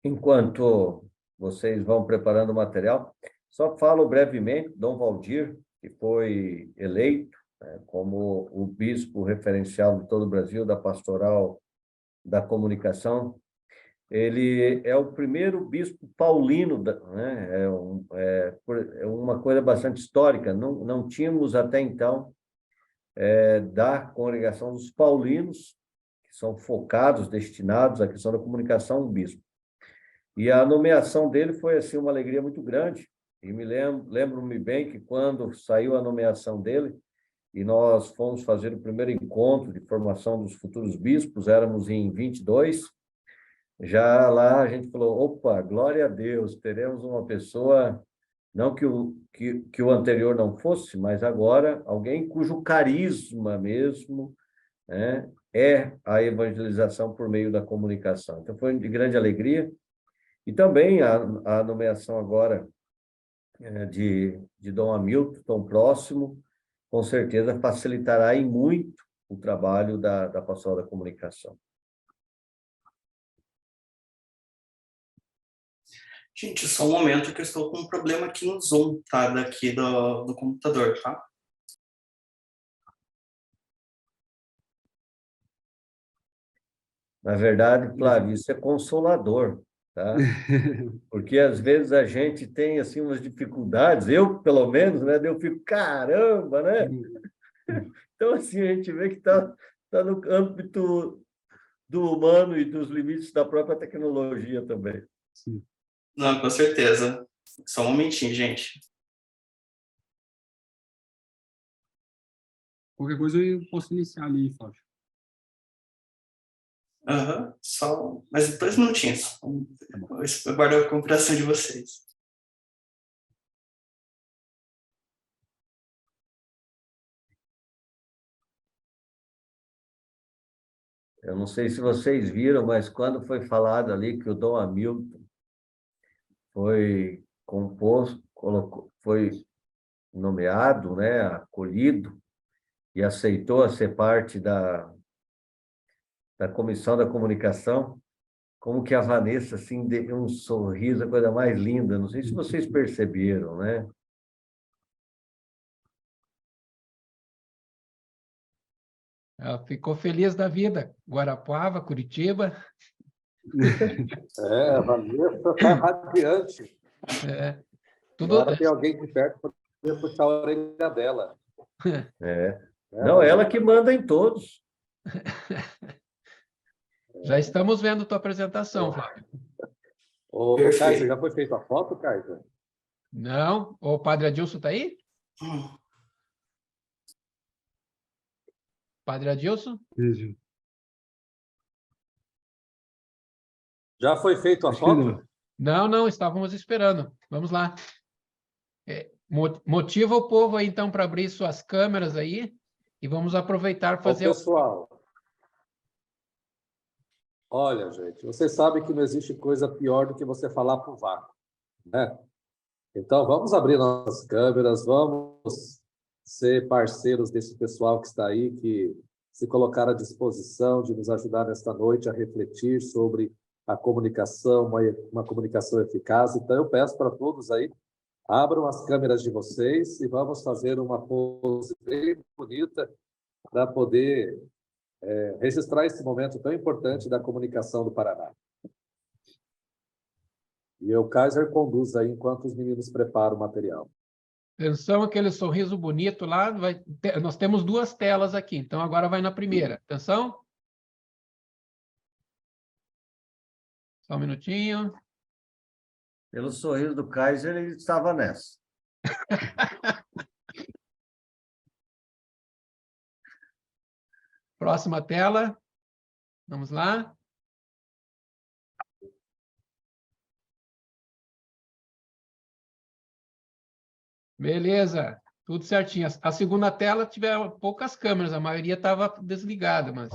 Enquanto vocês vão preparando o material, só falo brevemente, Dom Valdir, que foi eleito, né, como o bispo referencial de todo o Brasil da Pastoral da Comunicação. Ele é o primeiro bispo paulino, né? É uma coisa bastante histórica. Não tínhamos até então da congregação dos paulinos, que são focados, destinados à questão da comunicação, um bispo. E a nomeação dele foi assim uma alegria muito grande. E lembro-me bem que quando saiu a nomeação dele e nós fomos fazer o primeiro encontro de formação dos futuros bispos, éramos em 22, já lá a gente falou, opa, glória a Deus, teremos uma pessoa, não que o anterior não fosse, mas agora alguém cujo carisma mesmo, né, é a evangelização por meio da comunicação. Então foi de grande alegria. E também a nomeação agora de Dom Hamilton, tão próximo, com certeza facilitará em muito o trabalho da Pastoral da Comunicação. Gente, só um momento que eu estou com um problema aqui no Zoom, tá? Daqui do computador, tá? Na verdade, Flávio, isso é consolador, tá? Porque às vezes a gente tem assim umas dificuldades, eu pelo menos, né? Eu fico, caramba, né? Então assim a gente vê que tá no âmbito do humano e dos limites da própria tecnologia também. Sim. Não, com certeza. Só um momentinho, gente. Qualquer coisa eu posso iniciar ali, Flávio. Aham, só mais 2 minutinhos. Eu guardo a cooperação de vocês. Eu não sei se vocês viram, mas quando foi falado ali que o Dom Hamilton foi composto, foi nomeado, né, acolhido e aceitou a ser parte da Comissão da Comunicação, como que a Vanessa assim deu um sorriso, a coisa mais linda. Não sei se vocês perceberam, né? Ela ficou feliz da vida. Guarapuava, Curitiba. A Vanessa está radiante. Tudo... Agora tem alguém por perto para poder puxar a orelha dela. Não, ela que manda em todos. Já estamos vendo tua apresentação, Flávio. Ô, Kaiser, já foi feita a foto, Kaiser? Não? O Padre Adilson está aí? Padre Adilson? Vejo. Já foi feita a foto? Não, estávamos esperando. Vamos lá. Motiva o povo aí, então, para abrir suas câmeras aí e vamos aproveitar fazer... Ô, pessoal, olha, gente, você sabe que não existe coisa pior do que você falar para o vácuo, né? Então, vamos abrir nossas câmeras, vamos ser parceiros desse pessoal que está aí, que se colocaram à disposição de nos ajudar nesta noite a refletir sobre a comunicação, uma comunicação eficaz. Então, eu peço para todos aí, abram as câmeras de vocês e vamos fazer uma pose bem bonita para poder registrar esse momento tão importante da comunicação do Paraná. E o Kaiser conduz aí enquanto os meninos preparam o material. Atenção, aquele sorriso bonito lá. Nós temos 2 telas aqui, então agora vai na primeira. Atenção. Só um minutinho. Pelo sorriso do Kaiser, ele estava nessa. Próxima tela. Vamos lá. Beleza, tudo certinho. A segunda tela tiver poucas câmeras, a maioria estava desligada, mas...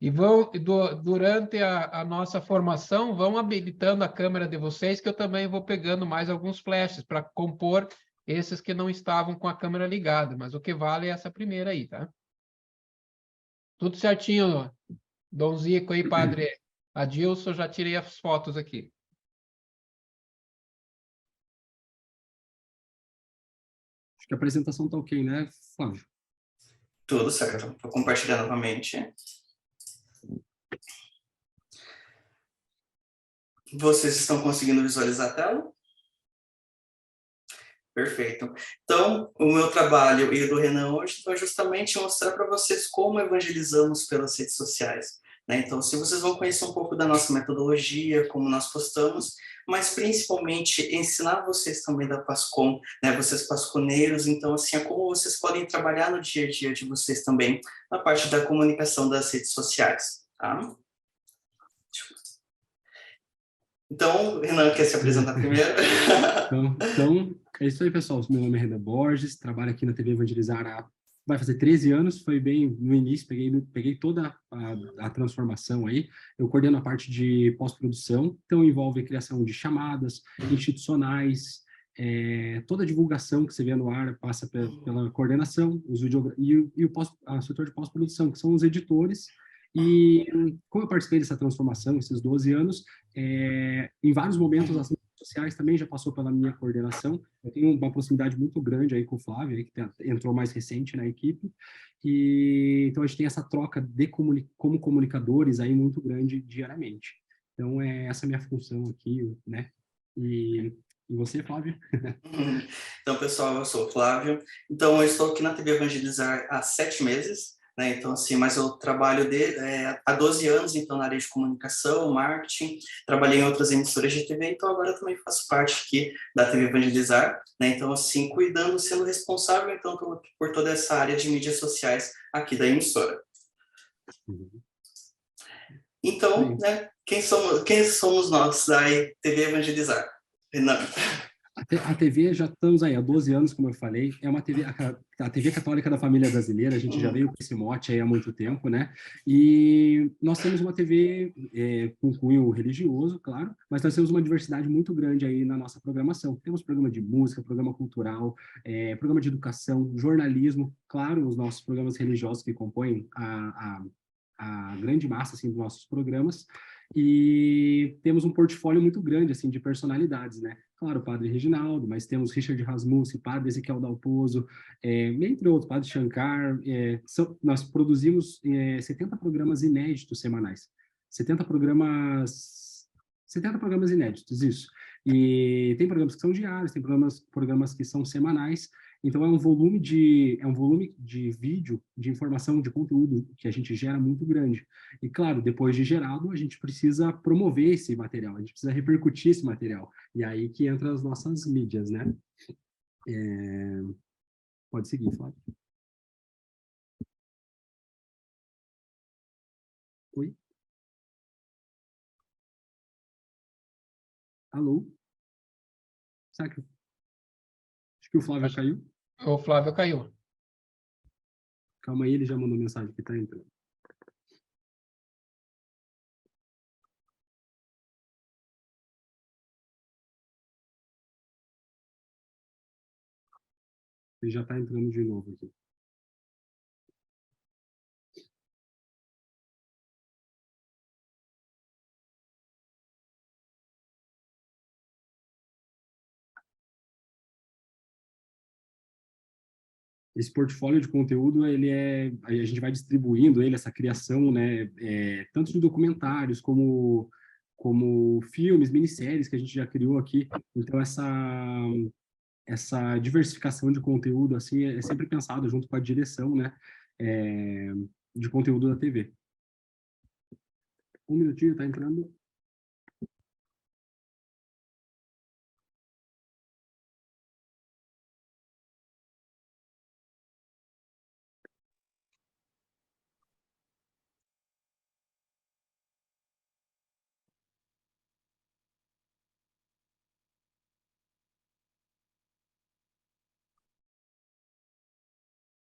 E durante a nossa formação, vão habilitando a câmera de vocês, que eu também vou pegando mais alguns flashes para compor esses que não estavam com a câmera ligada, mas o que vale é essa primeira aí, tá? Tudo certinho, Dom Zico aí, padre Adilson, já tirei as fotos aqui. Acho que a apresentação está ok, né, Flávio? Tudo certo. Vou compartilhar novamente. Vocês estão conseguindo visualizar a tela? Perfeito. Então, o meu trabalho e o do Renan hoje foi justamente mostrar para vocês como evangelizamos pelas redes sociais, né? Então, se vocês vão conhecer um pouco da nossa metodologia, como nós postamos, mas principalmente ensinar vocês também da Pascom, né? Vocês pasconeiros, então, assim, é como vocês podem trabalhar no dia a dia de vocês também, na parte da comunicação das redes sociais, tá? Então, Renan, quer se apresentar primeiro? Então, é isso aí, pessoal. Meu nome é Renan Borges, trabalho aqui na TV Evangelizar vai fazer 13 anos, foi bem no início, peguei toda a transformação aí. Eu coordeno a parte de pós-produção, então envolve a criação de chamadas institucionais, toda a divulgação que você vê no ar passa pela coordenação, e o setor de pós-produção, que são os editores. E como eu participei dessa transformação, esses 12 anos, em vários momentos as redes sociais também já passou pela minha coordenação. Eu tenho uma proximidade muito grande aí com o Flávio, aí, que entrou mais recente na equipe, e então a gente tem essa troca como comunicadores aí muito grande diariamente. Então, essa é a minha função aqui, né? E você, Flávio? Então, pessoal, eu sou o Flávio. Então, eu estou aqui na TV Evangelizar há 7 meses, né? Então, assim, mas eu trabalho há 12 anos, então, na área de comunicação, marketing, trabalhei em outras emissoras de TV, então agora eu também faço parte aqui da TV Evangelizar, né? Então, assim, cuidando, sendo responsável, então, por toda essa área de mídias sociais aqui da emissora. Então, né, quem somos nós da TV Evangelizar? Renan. A TV já estamos aí há 12 anos, como eu falei, é uma TV, a TV católica da família brasileira, a gente já veio com esse mote aí há muito tempo, né? E nós temos uma TV com cunho religioso, claro, mas nós temos uma diversidade muito grande aí na nossa programação. Temos programa de música, programa cultural, programa de educação, jornalismo, claro, os nossos programas religiosos que compõem a grande massa assim, dos nossos programas, e temos um portfólio muito grande assim de personalidades, né? Claro, o Padre Reginaldo, mas temos Richard Rasmussen, Padre Ezequiel Dalpozo, entre outros, Padre Shankar. Nós produzimos 70 programas inéditos semanais. 70 programas inéditos, isso. E tem programas que são diários, tem programas que são semanais. Então, é um volume de vídeo, de informação, de conteúdo que a gente gera muito grande. E, claro, depois de gerado, a gente precisa promover esse material, a gente precisa repercutir esse material. E aí que entra as nossas mídias, né? Pode seguir, Flávio. Oi? Alô? Será que... Acho que o Flávio caiu. O Flávio caiu. Calma aí, ele já mandou mensagem que está entrando. Ele já está entrando de novo aqui. Esse portfólio de conteúdo, a gente vai distribuindo ele, essa criação, né, tanto de documentários como filmes, minisséries que a gente já criou aqui. Então, essa diversificação de conteúdo, assim, é sempre pensado junto com a direção, né, de conteúdo da TV. Um minutinho, tá entrando.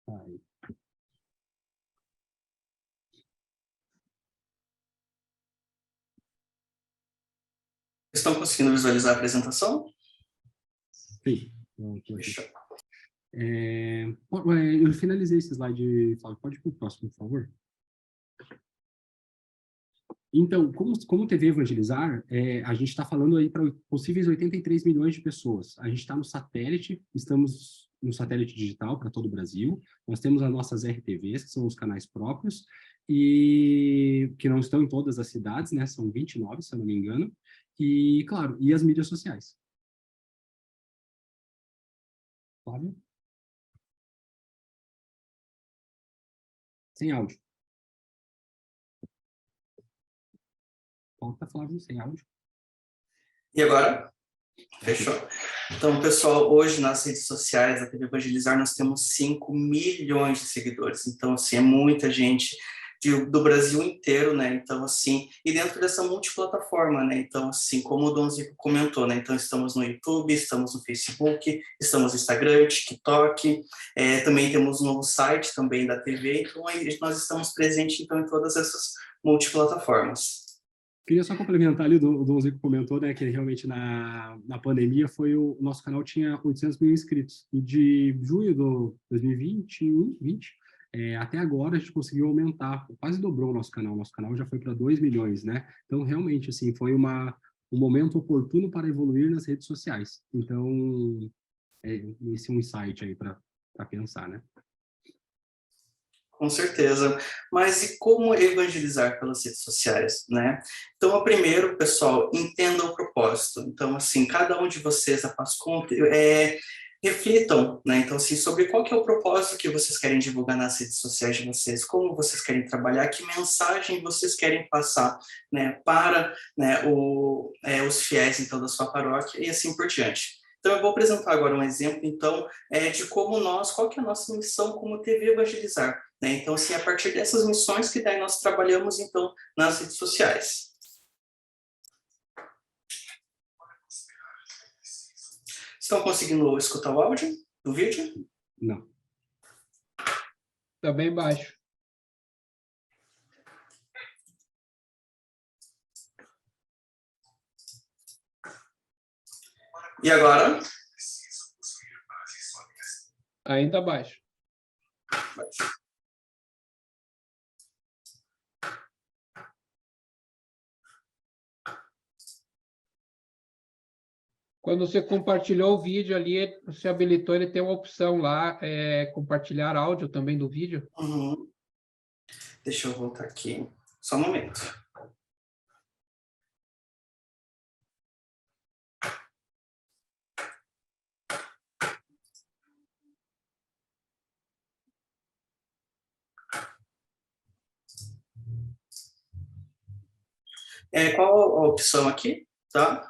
Aí. Estão conseguindo visualizar a apresentação? Sim. Eu finalizei esse slide, Flávio. Pode ir para o próximo, por favor? Então, como TV Evangelizar, a gente está falando aí para possíveis 83 milhões de pessoas. A gente está no satélite, estamos no satélite digital para todo o Brasil. Nós temos as nossas RTVs, que são os canais próprios, e que não estão em todas as cidades, né? São 29, se eu não me engano. E, claro, e as mídias sociais. Flávio? Sem áudio. Volta, Flávio, sem áudio. E agora? Fechou. Então, pessoal, hoje nas redes sociais da TV Evangelizar nós temos 5 milhões de seguidores. Então, assim, é muita gente do Brasil inteiro, né? Então, assim, e dentro dessa multiplataforma, né? Então, assim, como o Dom Zico comentou, né? Então, estamos no YouTube, estamos no Facebook, estamos no Instagram, TikTok, também temos um novo site também da TV, então nós estamos presentes, então, em todas essas multiplataformas. Queria só complementar ali, o Dom Zico comentou, né, que realmente na pandemia o nosso canal tinha 800 mil inscritos. E de junho de 2021, até agora a gente conseguiu aumentar, quase dobrou o nosso canal. Nosso canal já foi para 2 milhões, né? Então, realmente, assim, foi um momento oportuno para evoluir nas redes sociais. Então, esse é um insight aí para pensar, né? Com certeza. Mas e como evangelizar pelas redes sociais, né? Então, primeiro, pessoal, entenda o propósito. Então, assim, cada um de vocês, após conta, reflitam, né? Então, assim, sobre qual que é o propósito que vocês querem divulgar nas redes sociais de vocês, como vocês querem trabalhar, que mensagem vocês querem passar, né, para, né, os fiéis, então, da sua paróquia e assim por diante. Então, eu vou apresentar agora um exemplo, então, de como qual que é a nossa missão como TV Evangelizar, né? Então, assim, a partir dessas missões que daí nós trabalhamos, então, nas redes sociais. Estão conseguindo escutar o áudio do vídeo? Não. Está bem baixo. E agora? Ainda baixo. Quando você compartilhou o vídeo ali, você habilitou, ele tem uma opção lá, compartilhar áudio também do vídeo. Uhum. Deixa eu voltar aqui. Só um momento. Qual a opção aqui? Tá?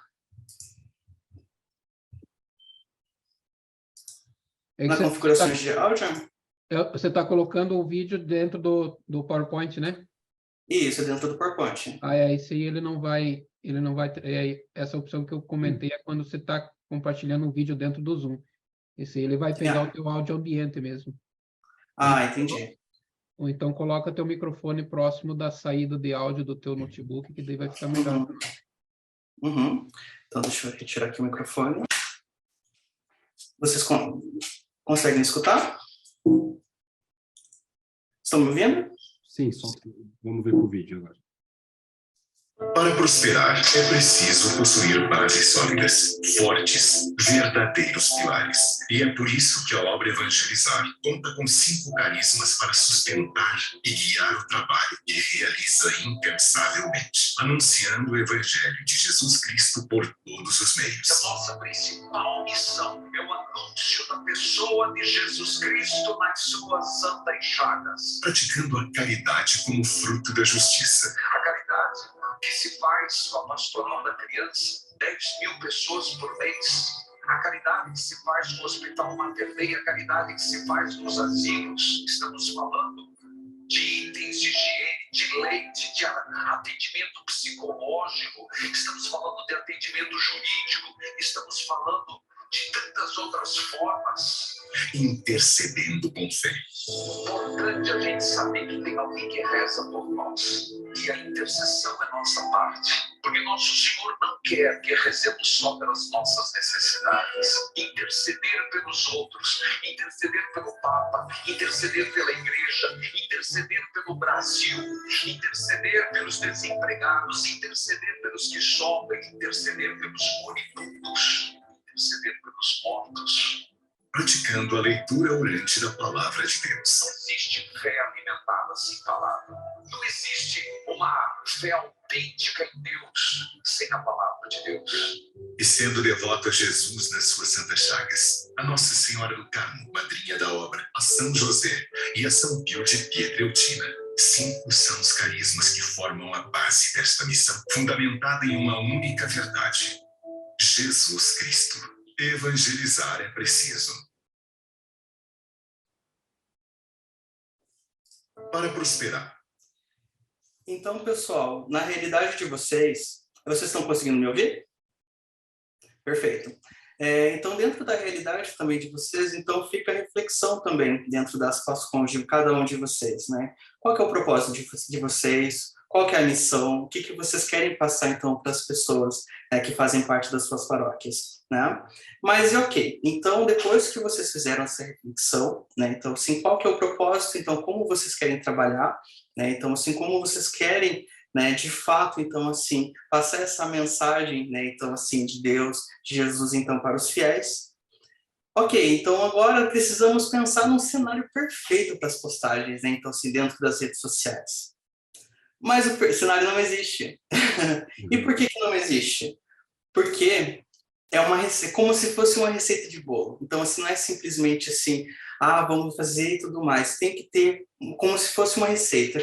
Na configurações de áudio? Você está colocando o vídeo dentro do PowerPoint, né? Isso, dentro do PowerPoint. Esse aí ele não vai, essa opção que eu comentei é quando você está compartilhando um vídeo dentro do Zoom. Esse aí ele vai pegar o teu áudio ambiente mesmo. Entendi. Ou então coloca teu microfone próximo da saída de áudio do teu notebook, que daí vai ficar melhor. Uhum. Então, deixa eu retirar aqui o microfone. Vocês conseguem escutar? Estão me ouvindo? Sim, só vamos ver o vídeo agora. Para prosperar, é preciso possuir bases sólidas, fortes, verdadeiros pilares. E é por isso que a obra Evangelizar conta com 5 carismas para sustentar e guiar o trabalho que realiza incansavelmente, anunciando o Evangelho de Jesus Cristo por todos os meios. A nossa principal missão é o anúncio da pessoa de Jesus Cristo nas suas santas chagas. Praticando a caridade como fruto da justiça. A caridade que se faz com a pastoral da criança, 10.000 pessoas por mês. A caridade que se faz com o Hospital Mater Dei, a caridade que se faz nos asilos. Estamos falando de itens de higiene, de leite, de atendimento psicológico, estamos falando de atendimento jurídico, estamos falando de tantas outras formas. Intercedendo com fé. Importante a gente saber que tem alguém que reza por nós, e a intercessão é nossa parte. porque nosso Senhor não quer que rezemos só pelas nossas necessidades, interceder pelos outros, interceder pelo Papa, interceder pela Igreja, interceder pelo Brasil, interceder pelos desempregados, interceder pelos que sofrem, interceder pelos moritundos, interceder pelos mortos. Praticando a leitura orante da palavra de Deus. Não existe fé alimentada sem palavra. Não existe uma fé autêntica em Deus sem a palavra de Deus. E sendo devoto a Jesus nas suas santas chagas, a Nossa Senhora do Carmo, madrinha da obra, a São José e a São Pio de Pietrelcina, 5 são os carismas que formam a base desta missão, fundamentada em uma única verdade: Jesus Cristo. Evangelizar é preciso. Para prosperar. Então, pessoal, na realidade de vocês estão conseguindo me ouvir? Perfeito. Então, dentro da realidade também de vocês, então fica a reflexão também dentro das PASCONs de cada um de vocês, né? Qual que é o propósito de vocês? Qual que é a missão? O que vocês querem passar, então, para as pessoas que fazem parte das suas paróquias, né? Mas, ok, então, depois que vocês fizeram essa reflexão, né? Então, assim, qual que é o propósito? Então, como vocês querem trabalhar, né? Então, assim, como vocês querem, né, de fato, então, assim, passar essa mensagem, né? Então, assim, de Deus, de Jesus, então, para os fiéis. Ok, então agora precisamos pensar num cenário perfeito para as postagens, né? Então, assim, dentro das redes sociais. Mas o cenário não existe. E por que não existe? Porque é uma receita, como se fosse uma receita de bolo. Então, assim, não é simplesmente assim, vamos fazer e tudo mais. Tem que ter como se fosse uma receita.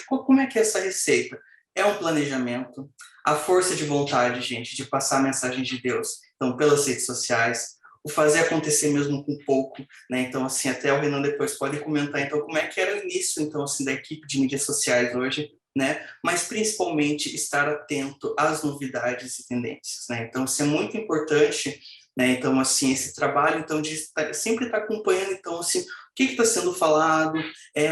Como é que é essa receita? É um planejamento, a força de vontade, gente, de passar a mensagem de Deus. Então, pelas redes sociais, o fazer acontecer mesmo com pouco, né? Então, assim, até o Renan depois pode comentar, então, como é que era o início, então, assim, da equipe de mídias sociais hoje, né? Mas principalmente estar atento às novidades e tendências, né? Então isso é muito importante, né? Então assim, esse trabalho então de sempre estar acompanhando, então assim, o que está sendo falado,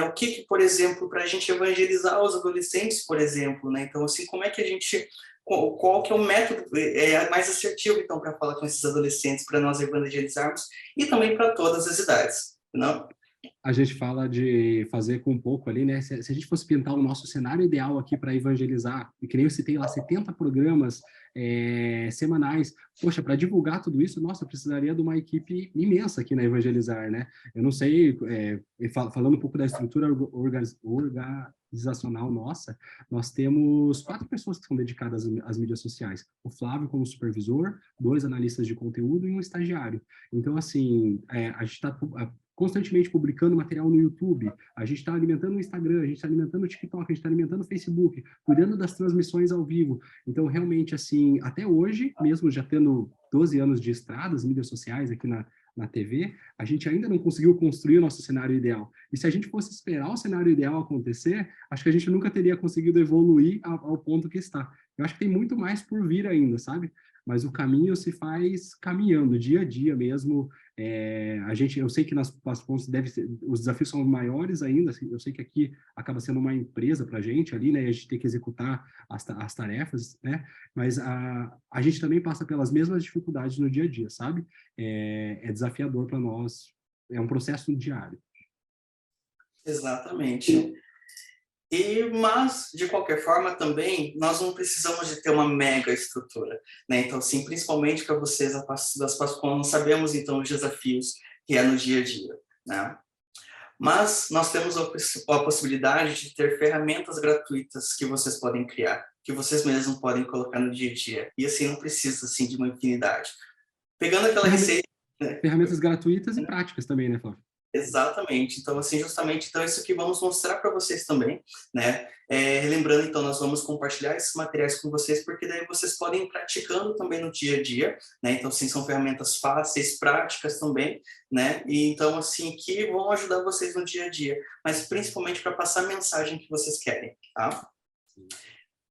o que por exemplo, para a gente evangelizar os adolescentes, por exemplo, né? Então assim, como é que a gente, qual que é o método mais assertivo então para falar com esses adolescentes, para nós evangelizarmos e também para todas as idades, não? A gente fala de fazer com pouco ali, né? Se a gente fosse pintar o nosso cenário ideal aqui para evangelizar, e que nem eu citei lá, 70 programas semanais, poxa, para divulgar tudo isso, nossa, precisaria de uma equipe imensa aqui na Evangelizar, né? Eu não sei, falando um pouco da estrutura organizacional nossa, nós temos 4 pessoas que são dedicadas às mídias sociais. O Flávio como supervisor, 2 analistas de conteúdo e um estagiário. Então, assim, a gente está constantemente publicando material no YouTube, a gente está alimentando o Instagram, a gente está alimentando o TikTok, a gente está alimentando o Facebook, cuidando das transmissões ao vivo. Então, realmente, assim, até hoje, mesmo já tendo 12 anos de estradas, mídias sociais aqui na TV, a gente ainda não conseguiu construir o nosso cenário ideal. E se a gente fosse esperar o cenário ideal acontecer, acho que a gente nunca teria conseguido evoluir ao ponto que está. Eu acho que tem muito mais por vir ainda, sabe? Mas o caminho se faz caminhando, dia a dia mesmo. Eu sei que nas PASCONs os desafios são maiores ainda, assim, eu sei que aqui acaba sendo uma empresa para a gente ali, né, e a gente tem que executar as tarefas, né, mas a gente também passa pelas mesmas dificuldades no dia a dia, sabe? É desafiador para nós, é um processo diário. Exatamente. Mas, de qualquer forma, também, nós não precisamos de ter uma mega estrutura, né? Então, assim, principalmente para vocês das PASCONs, nós sabemos, então, os desafios que é no dia a dia, né? Mas nós temos a possibilidade de ter ferramentas gratuitas que vocês podem criar, que vocês mesmos podem colocar no dia a dia. E, assim, não precisa, assim, de uma infinidade. Pegando aquela receita... Né? Ferramentas gratuitas e práticas também, né, Flávio? Exatamente. Então, assim, justamente, então, isso que vamos mostrar para vocês também, né? Lembrando, então, nós vamos compartilhar esses materiais com vocês, porque daí vocês podem ir praticando também no dia a dia, né? Então, assim, são ferramentas fáceis, práticas também, né? E, então, assim, que vão ajudar vocês no dia a dia, mas principalmente para passar a mensagem que vocês querem, tá?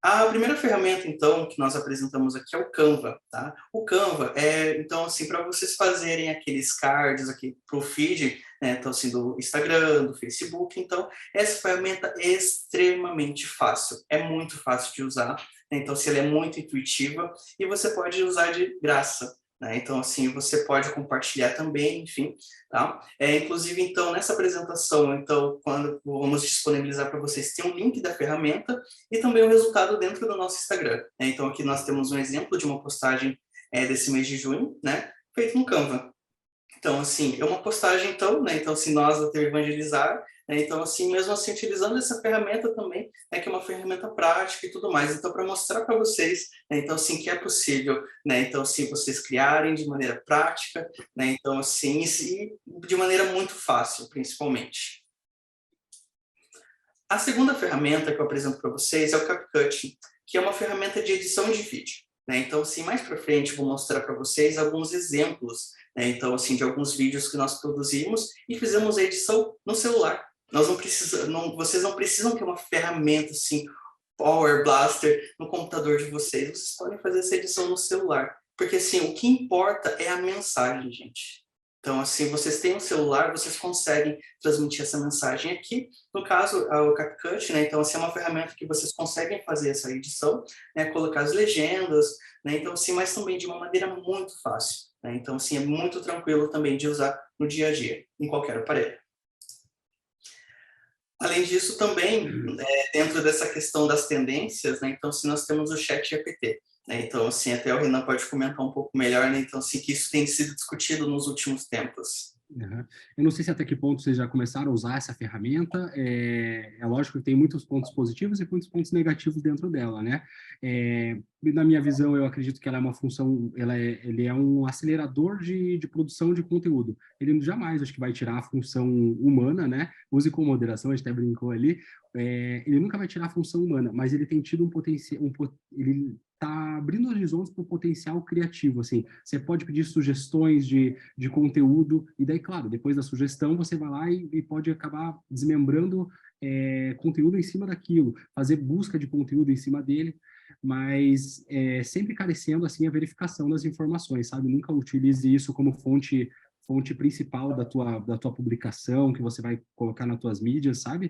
A primeira ferramenta, então, que nós apresentamos aqui é o Canva, tá? O Canva então, assim, para vocês fazerem aqueles cards aqui para o feed, né? Então, assim, do Instagram, do Facebook. Então, essa ferramenta é extremamente fácil, é muito fácil de usar, né? Então, assim, ela é muito intuitiva e você pode usar de graça, né? Então, assim, você pode compartilhar também, enfim, tá? Inclusive, então, nessa apresentação, então, quando vamos disponibilizar para vocês, tem um link da ferramenta e também o resultado dentro do nosso Instagram, né? Então, aqui nós temos um exemplo de uma postagem desse mês de junho, né? Feito no Canva. Então, assim, é uma postagem, então, né? Então, assim, nós da TV Evangelizar, né? Então, assim, mesmo assim, utilizando essa ferramenta também, né? Que é uma ferramenta prática e tudo mais. Então, para mostrar para vocês, né? Então, assim, que é possível, né? Então, assim, vocês criarem de maneira prática, né? Então, assim, e de maneira muito fácil, principalmente. A segunda ferramenta que eu apresento para vocês é o CapCut, que é uma ferramenta de edição de vídeo, né? Então, assim, mais para frente, eu vou mostrar para vocês alguns exemplos, né? Então, assim, de alguns vídeos que nós produzimos e fizemos a edição no celular. Vocês não precisam ter uma ferramenta, assim, Power Blaster no computador de vocês. Vocês podem fazer essa edição no celular. Porque, assim, o que importa é a mensagem, gente. Então, assim, vocês têm um celular, vocês conseguem transmitir essa mensagem aqui. No caso, o CapCut, né? Então, assim, é uma ferramenta que vocês conseguem fazer essa edição, né? Colocar as legendas, né? Então, assim, mas também de uma maneira muito fácil, né? Então, assim, é muito tranquilo também de usar no dia a dia, em qualquer aparelho. Além disso, também, dentro dessa questão das tendências, né? Então, assim, nós temos o ChatGPT, né? Então, assim, até o Renan pode comentar um pouco melhor, né? Então, assim, que isso tem sido discutido nos últimos tempos. Uhum. Eu não sei se até que ponto vocês já começaram a usar essa ferramenta. É lógico que tem muitos pontos positivos e muitos pontos negativos dentro dela, né? Na minha visão, eu acredito que ela é uma função, ele é um acelerador de produção de conteúdo. Ele jamais, acho que vai tirar a função humana, né? Use com moderação, a gente até brincou ali. Ele nunca vai tirar a função humana, mas ele tem tido um potencial, ele está abrindo horizontes para o potencial criativo, assim. Você pode pedir sugestões de conteúdo, e daí, claro, depois da sugestão, você vai lá e pode acabar desmembrando conteúdo em cima daquilo, fazer busca de conteúdo em cima dele, mas sempre carecendo, assim, a verificação das informações, sabe? Nunca utilize isso como fonte principal da tua publicação, que você vai colocar nas tuas mídias, sabe?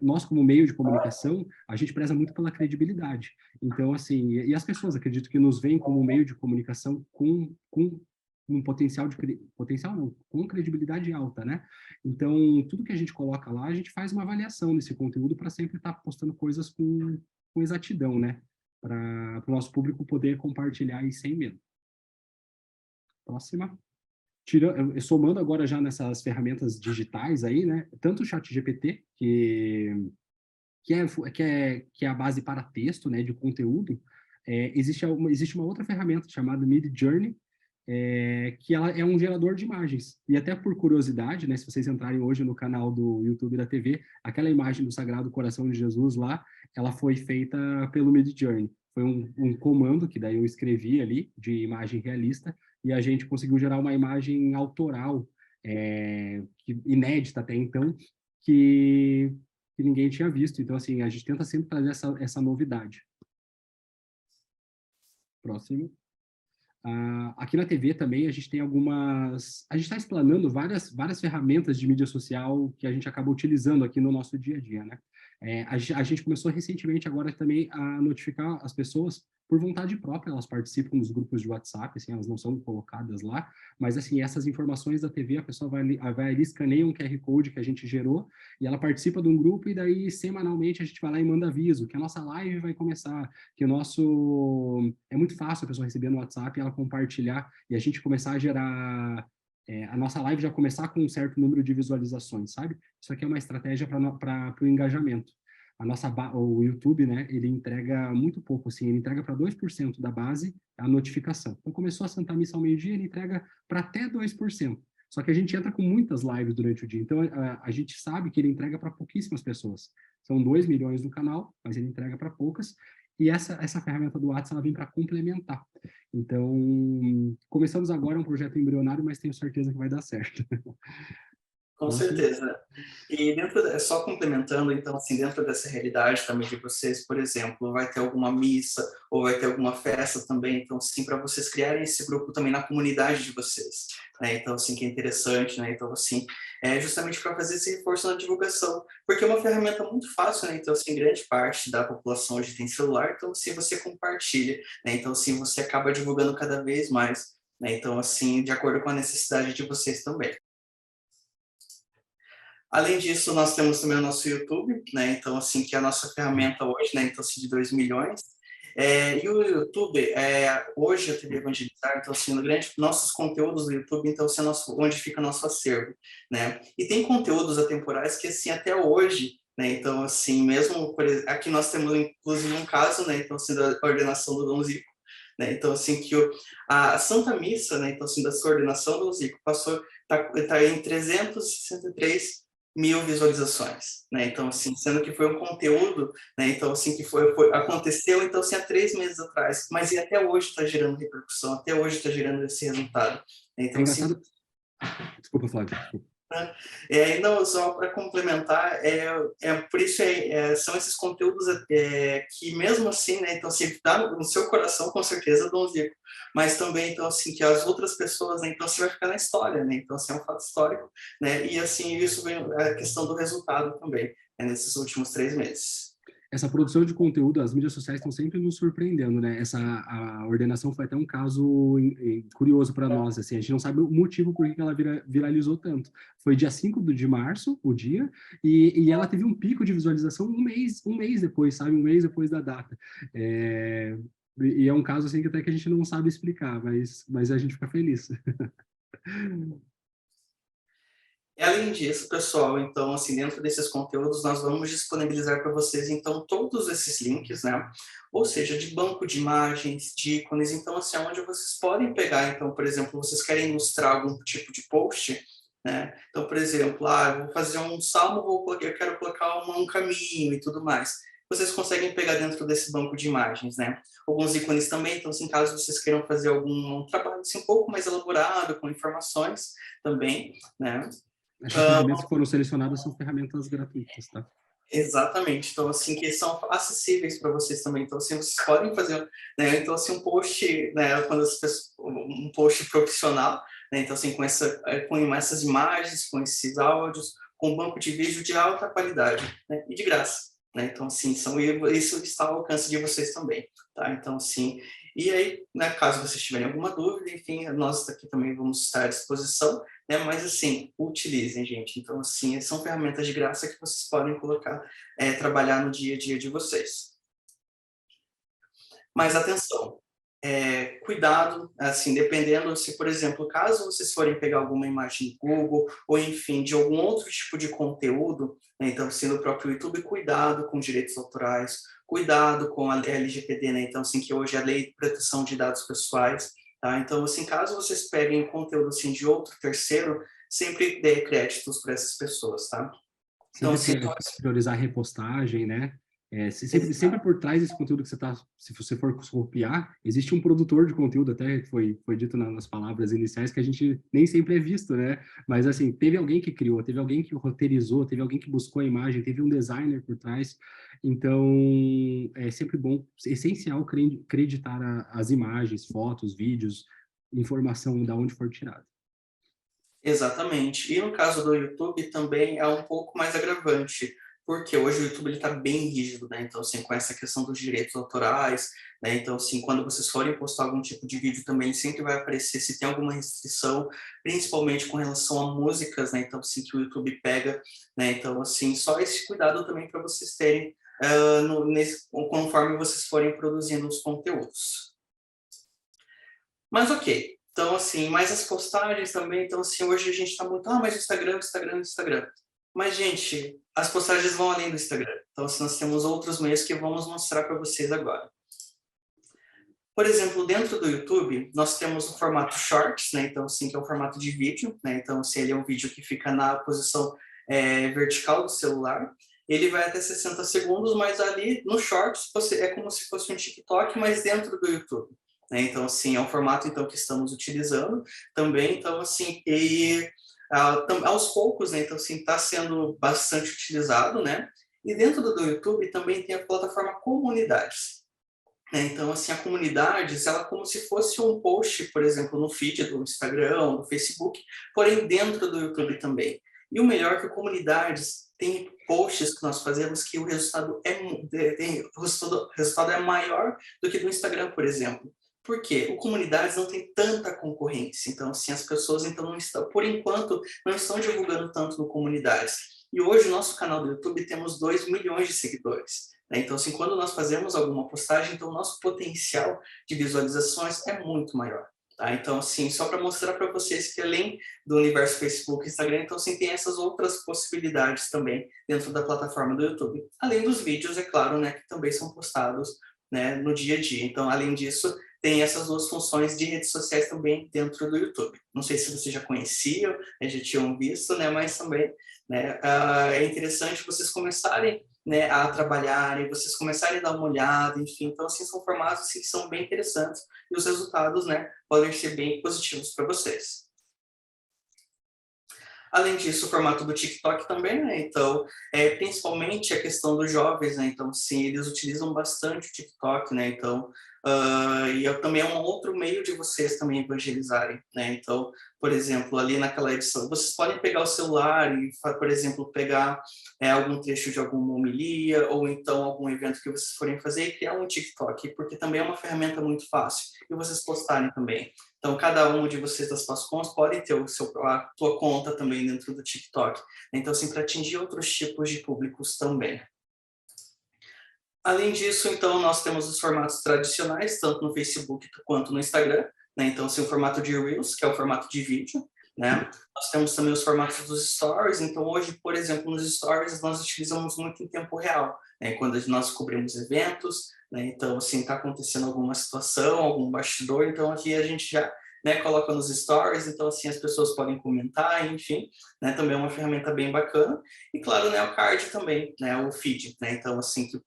Nós, como meio de comunicação, a gente preza muito pela credibilidade. Então, assim, e as pessoas, acredito que nos veem como meio de comunicação com um com credibilidade alta, né? Então, tudo que a gente coloca lá, a gente faz uma avaliação desse conteúdo para sempre estar postando coisas com exatidão, né? Para o nosso público poder compartilhar aí sem medo. Próxima. Somando agora já nessas ferramentas digitais aí, né? Tanto o ChatGPT, que é a base para texto, né, de conteúdo, existe uma outra ferramenta chamada Midjourney, que ela é um gerador de imagens. E até por curiosidade, né, se vocês entrarem hoje no canal do YouTube da TV, aquela imagem do Sagrado Coração de Jesus lá, ela foi feita pelo Midjourney. Foi um comando que daí eu escrevi ali, de imagem realista, e a gente conseguiu gerar uma imagem autoral, inédita até então, que ninguém tinha visto. Então, assim, a gente tenta sempre trazer essa novidade. Próximo. Aqui na TV também a gente tem algumas... A gente está explanando várias ferramentas de mídia social que a gente acaba utilizando aqui no nosso dia a dia, né? A gente começou recentemente agora também a notificar as pessoas por vontade própria, elas participam dos grupos de WhatsApp, assim, elas não são colocadas lá, mas, assim, essas informações da TV, a pessoa vai ali, escaneia um QR Code que a gente gerou, e ela participa de um grupo, e daí, semanalmente, a gente vai lá e manda aviso, que a nossa live vai começar, que o nosso... É muito fácil a pessoa receber no WhatsApp e ela compartilhar, e a gente começar a gerar... a nossa live já começar com um certo número de visualizações, sabe? Isso aqui é uma estratégia para o engajamento. O YouTube, né, ele entrega muito pouco, assim, ele entrega para 2% da base a notificação. Então, começou a Santa Missa ao meio-dia, ele entrega para até 2%. Só que a gente entra com muitas lives durante o dia, então a gente sabe que ele entrega para pouquíssimas pessoas. São 2 milhões no canal, mas ele entrega para poucas, e essa ferramenta do WhatsApp, ela vem para complementar. Então, começamos agora um projeto embrionário, mas tenho certeza que vai dar certo. Com certeza. E só complementando, então, assim, dentro dessa realidade também de vocês, por exemplo, vai ter alguma missa ou vai ter alguma festa também, então, sim, para vocês criarem esse grupo também na comunidade de vocês, né? Então, assim, que é interessante, né? Então, assim, é justamente para fazer esse reforço na divulgação, porque é uma ferramenta muito fácil, né? Então, assim, grande parte da população hoje tem celular, então, assim, você compartilha, né? Então, assim, você acaba divulgando cada vez mais, né? Então, assim, de acordo com a necessidade de vocês também. Além disso, nós temos também o nosso YouTube, né? Então, assim, que é a nossa ferramenta hoje, né? Então, assim, de 2 milhões. E o YouTube, hoje a TV Evangelizar, então, assim, nossos conteúdos do YouTube, então, assim, onde fica nosso acervo, né? E tem conteúdos atemporais que, assim, até hoje, né? Então, assim, mesmo, aqui nós temos, inclusive, um caso, né? Então, assim, da ordenação do Dom Zico, né? Então, assim, que a Santa Missa, né? Então, assim, da sua ordenação do Dom Zico, tá em 363 mil visualizações, né? Então, assim, sendo que foi um conteúdo, né? Então, assim, que aconteceu, então, assim, há 3 meses atrás, mas e até hoje está gerando repercussão, até hoje está gerando esse resultado. Então, É engraçado. Desculpa, Flávio. Não, só para complementar, por isso são esses conteúdos que mesmo assim, né, então assim, dá no seu coração com certeza Dom Zico, mas também então assim que as outras pessoas, né, então assim vai ficar na história, né, então assim é um fato histórico, né, e assim isso vem a questão do resultado também, né, nesses últimos 3 meses. Essa produção de conteúdo, as mídias sociais estão sempre nos surpreendendo, né? A ordenação foi até um caso curioso para nós, assim, a gente não sabe o motivo por que ela viralizou tanto. Foi dia 5 de março, o dia, e ela teve um pico de visualização um mês depois, sabe? Um mês depois da data. E é um caso, assim, que até que a gente não sabe explicar, mas a gente fica feliz. Além disso, pessoal, então, assim, dentro desses conteúdos, nós vamos disponibilizar para vocês, então, todos esses links, né? Ou seja, de banco de imagens, de ícones, então, assim, onde vocês podem pegar, então, por exemplo, vocês querem ilustrar algum tipo de post, né? Então, por exemplo, eu vou fazer um salmo, eu quero colocar um caminho e tudo mais. Vocês conseguem pegar dentro desse banco de imagens, né? Alguns ícones também, então, assim, caso vocês queiram fazer algum trabalho, assim, um pouco mais elaborado, com informações também, né? As ferramentas que foram selecionadas são ferramentas gratuitas, tá? Exatamente. Então, assim, que são acessíveis para vocês também. Então, assim, vocês podem fazer, né? Então, assim, um post, né? Um post profissional, né? Então, assim, com essas imagens, com esses áudios, com um banco de vídeo de alta qualidade, né? E de graça, né? Então, assim, isso está ao alcance de vocês também, tá? Então, assim, e aí, né, caso vocês tiverem alguma dúvida, enfim, nós aqui também vamos estar à disposição, né? Mas, assim, utilizem, gente. Então, assim, são ferramentas de graça que vocês podem colocar, trabalhar no dia a dia de vocês. Mas, atenção, cuidado, assim, dependendo se, por exemplo, caso vocês forem pegar alguma imagem do Google, ou, enfim, de algum outro tipo de conteúdo, né? Então, assim, no próprio YouTube, cuidado com direitos autorais, cuidado com a LGPD, né? Então, assim, que hoje é a Lei de Proteção de Dados Pessoais, tá? Então, assim, caso vocês peguem conteúdo, assim, de outro terceiro, sempre dê créditos para essas pessoas, tá? Então, sempre priorizar a repostagem, né? Sempre por trás desse conteúdo que se você for copiar, existe um produtor de conteúdo, até foi dito nas palavras iniciais, que a gente nem sempre é visto, né? Mas, assim, teve alguém que criou, teve alguém que roteirizou, teve alguém que buscou a imagem, teve um designer por trás. Então, é sempre bom, essencial acreditar as imagens, fotos, vídeos, informação de onde for tirada. Exatamente. E no caso do YouTube também é um pouco mais agravante, porque hoje o YouTube está bem rígido, né? Então, assim, com essa questão dos direitos autorais, né? Então, assim, quando vocês forem postar algum tipo de vídeo também, sempre vai aparecer se tem alguma restrição, principalmente com relação a músicas, né? Então, assim, que o YouTube pega, né? Então, assim, só esse cuidado também para vocês terem conforme vocês forem produzindo os conteúdos. Mas, ok. Então, assim, mais as postagens também. Então, assim, hoje a gente está muito, mas Instagram. Mas, gente, as postagens vão além do Instagram. Então, assim, nós temos outros meios que vamos mostrar para vocês agora. Por exemplo, dentro do YouTube, nós temos o formato Shorts, né? Então, assim, que é um formato de vídeo, né? Então, assim, ele é um vídeo que fica na posição vertical do celular. Ele vai até 60 segundos, mas ali no Shorts é como se fosse um TikTok, mas dentro do YouTube. Né? Então, assim, é um formato então, que estamos utilizando também. Então, assim, aos poucos, né, então, assim, está sendo bastante utilizado, né, e dentro do YouTube também tem a plataforma Comunidades. Então, assim, a Comunidades, ela é como se fosse um post, por exemplo, no feed do Instagram, do Facebook, porém dentro do YouTube também. E o melhor é que o Comunidades tem posts que nós fazemos que o resultado é maior do que do Instagram, por exemplo. Por quê? O Comunidades não tem tanta concorrência. Então, assim, as pessoas então não estão, por enquanto, não estão divulgando tanto no Comunidades. E hoje, no nosso canal do YouTube, temos 2 milhões de seguidores. Então, assim, quando nós fazemos alguma postagem, então o nosso potencial de visualizações é muito maior. Tá? Então, assim, só para mostrar para vocês que além do universo Facebook e Instagram, então, assim, tem essas outras possibilidades também dentro da plataforma do YouTube. Além dos vídeos, é claro, né, que também são postados, né, no dia a dia. Então, além disso, tem essas 2 funções de redes sociais também dentro do YouTube. Não sei se vocês já conheciam, já tinham visto, né, mas também, né, é interessante vocês começarem, né, a trabalharem, vocês começarem a dar uma olhada, enfim. Então, assim, são formatos assim, que são bem interessantes e os resultados, né, podem ser bem positivos para vocês. Além disso, o formato do TikTok também, né, então, principalmente a questão dos jovens, né, então, sim, eles utilizam bastante o TikTok, né, então, e também é um outro meio de vocês também evangelizarem, né, então, por exemplo, ali naquela edição, vocês podem pegar o celular e, por exemplo, pegar algum trecho de alguma homilia, ou então algum evento que vocês forem fazer e criar um TikTok, porque também é uma ferramenta muito fácil, e vocês postarem também. Então, cada um de vocês das Pascons pode ter a sua conta também dentro do TikTok. Então, assim, para atingir outros tipos de públicos também. Além disso, então, nós temos os formatos tradicionais, tanto no Facebook quanto no Instagram, né? Então, assim, o formato de Reels, que é o formato de vídeo, né? Nós temos também os formatos dos Stories. Então, hoje, por exemplo, nos Stories, nós utilizamos muito em tempo real, né? Quando nós cobrimos eventos, né? Então, assim, está acontecendo alguma situação, algum bastidor, então aqui a gente já, né, coloca nos Stories, então, assim, as pessoas podem comentar, enfim, né? Também é uma ferramenta bem bacana. E, claro, né, o card também, né? O feed, né? Então, assim, que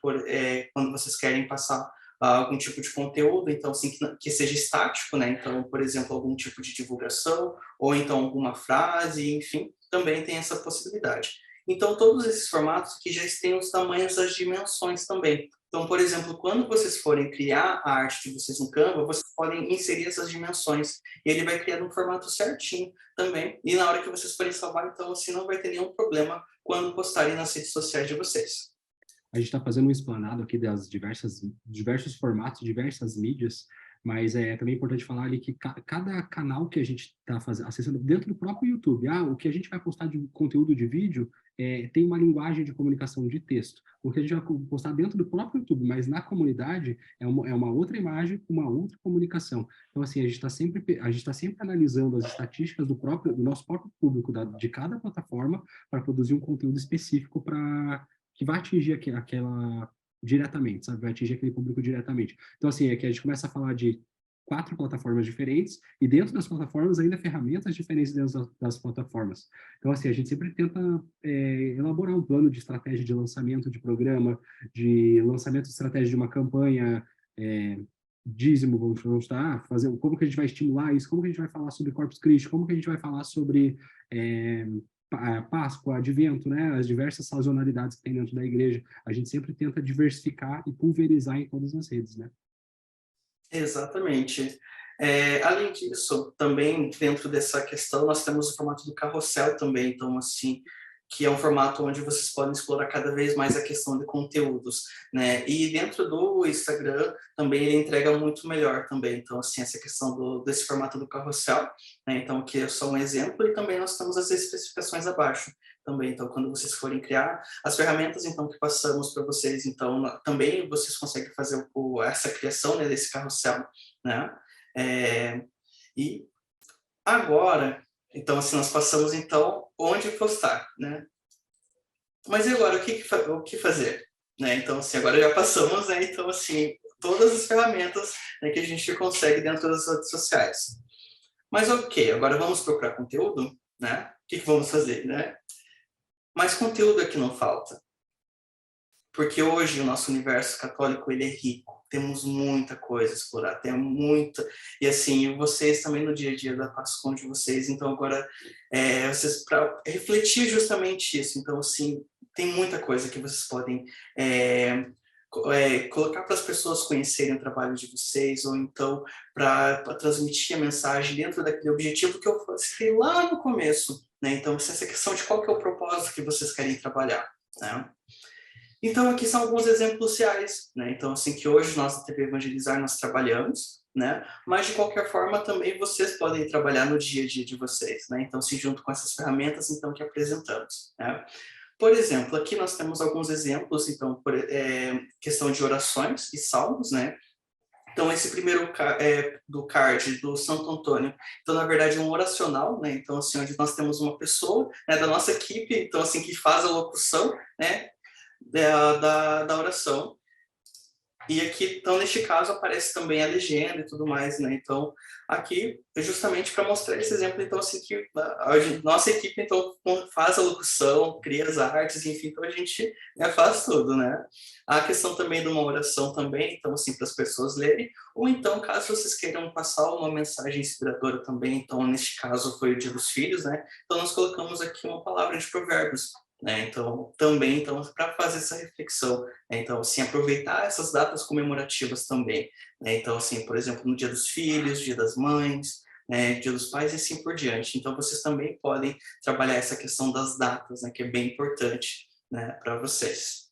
quando vocês querem passar algum tipo de conteúdo, então, assim, que seja estático, né? Então, por exemplo, algum tipo de divulgação, ou então alguma frase, enfim, também tem essa possibilidade. Então, todos esses formatos aqui já têm os tamanhos das dimensões também. Então, por exemplo, quando vocês forem criar a arte de vocês no Canva, vocês podem inserir essas dimensões, e ele vai criar no formato certinho também, e na hora que vocês forem salvar, então, assim, não vai ter nenhum problema quando postarem nas redes sociais de vocês. A gente está fazendo um explanado aqui das diversos formatos, diversas mídias, mas é também importante falar ali que cada canal que a gente está acessando dentro do próprio YouTube, o que a gente vai postar de conteúdo de vídeo tem uma linguagem de comunicação de texto. O que a gente vai postar dentro do próprio YouTube, mas na comunidade é uma outra imagem, uma outra comunicação. Então, assim, a gente está sempre analisando as estatísticas do nosso próprio público, de cada plataforma, para produzir um conteúdo específico que vai atingir aquela diretamente, sabe? Vai atingir aquele público diretamente. Então, assim, aqui a gente começa a falar de 4 plataformas diferentes e dentro das plataformas ainda ferramentas diferentes dentro das plataformas. Então, assim, a gente sempre tenta elaborar um plano de estratégia de lançamento de programa, de lançamento de estratégia de uma campanha, dízimo, vamos estar fazendo, como que a gente vai estimular isso, como que a gente vai falar sobre Corpus Christi, como que a gente vai falar sobre Páscoa, Advento, né? As diversas sazonalidades que tem dentro da igreja. A gente sempre tenta diversificar e pulverizar em todas as redes, né? Exatamente. Além disso, também dentro dessa questão, nós temos o formato do carrossel também, então, assim, que é um formato onde vocês podem explorar cada vez mais a questão de conteúdos, né? E dentro do Instagram também ele entrega muito melhor também. Então, assim, essa questão desse formato do carrossel, né? Então, que é só um exemplo, e também nós temos as especificações abaixo também. Então, quando vocês forem criar as ferramentas, então, que passamos para vocês, então, também vocês conseguem fazer essa criação, né, desse carrossel, né? E agora, então, assim, nós passamos, então, onde postar, né? Mas e agora, o que fazer? Né? Então, assim, agora já passamos, né? Então, assim, todas as ferramentas, né, que a gente consegue dentro das redes sociais. Mas, ok, agora vamos procurar conteúdo, né? O que vamos fazer, né? Mas conteúdo é que não falta. Porque hoje o nosso universo católico, ele é rico. temos muita coisa a explorar, tem muita, e assim, vocês também no dia a dia da Pascom de vocês, então agora, vocês, para refletir justamente isso, então assim, tem muita coisa que vocês podem colocar para as pessoas conhecerem o trabalho de vocês, ou então para transmitir a mensagem dentro daquele objetivo que eu citei lá no começo, né? Então, essa questão de qual que é o propósito que vocês querem trabalhar, né? Então, aqui são alguns exemplos reais, né? Então, assim, que hoje nós na TV Evangelizar nós trabalhamos, né? Mas, de qualquer forma, também vocês podem trabalhar no dia a dia de vocês, né? Então, se junto com essas ferramentas, então, que apresentamos, né? Por exemplo, aqui nós temos alguns exemplos, então, questão de orações e salmos, né? Então, esse primeiro do card do Santo Antônio, então, na verdade, é um oracional, né? Então, assim, onde nós temos uma pessoa, né, da nossa equipe, então, assim, que faz a locução, né, da oração. E aqui, então, neste caso, aparece também a legenda e tudo mais, né? Então, aqui, é justamente para mostrar esse exemplo, então, assim, que a nossa equipe, então, faz a locução, cria as artes, enfim, então a gente, né, faz tudo, né? A questão também de uma oração também, então, assim, para as pessoas lerem, ou então, caso vocês queiram passar uma mensagem inspiradora também, então, neste caso, foi o Dia dos Filhos, né? Então, nós colocamos aqui uma palavra de provérbios, né? Então, também, então, para fazer essa reflexão, né? Então, assim, aproveitar essas datas comemorativas também, né? Então, assim, por exemplo, no Dia dos Filhos, Dia das Mães, né? Dia dos Pais e assim por diante. Então, vocês também podem trabalhar essa questão das datas, né? Que é bem importante, né? Para vocês.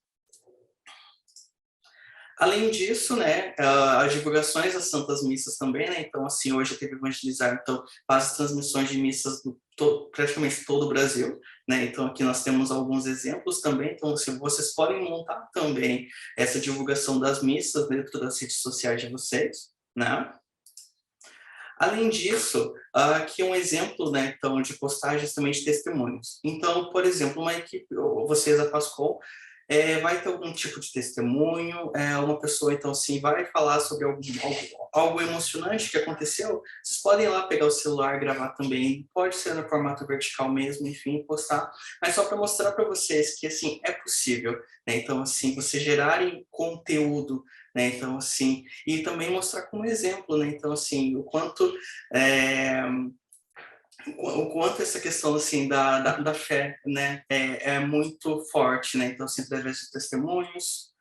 Além disso, né, as divulgações das Santas Missas também, né, então, assim, hoje a TV Evangelizar, então, faz transmissões de missas praticamente todo o Brasil, né, então aqui nós temos alguns exemplos também, então, assim, vocês podem montar também essa divulgação das missas dentro das redes sociais de vocês, né. Além disso, aqui um exemplo, né, então, de postagens também de testemunhos. Então, por exemplo, uma equipe, vocês, a Pascom, vai ter algum tipo de testemunho, uma pessoa, então, assim, vai falar sobre algo emocionante que aconteceu, vocês podem ir lá pegar o celular, gravar também, pode ser no formato vertical mesmo, enfim, postar, mas só para mostrar para vocês que, assim, é possível, né? Então, assim, vocês gerarem conteúdo, né? Então, assim, e também mostrar como exemplo, né? Então, assim, o quanto essa questão, assim, da fé, né, é muito forte, né, então, assim, através de testemunhos,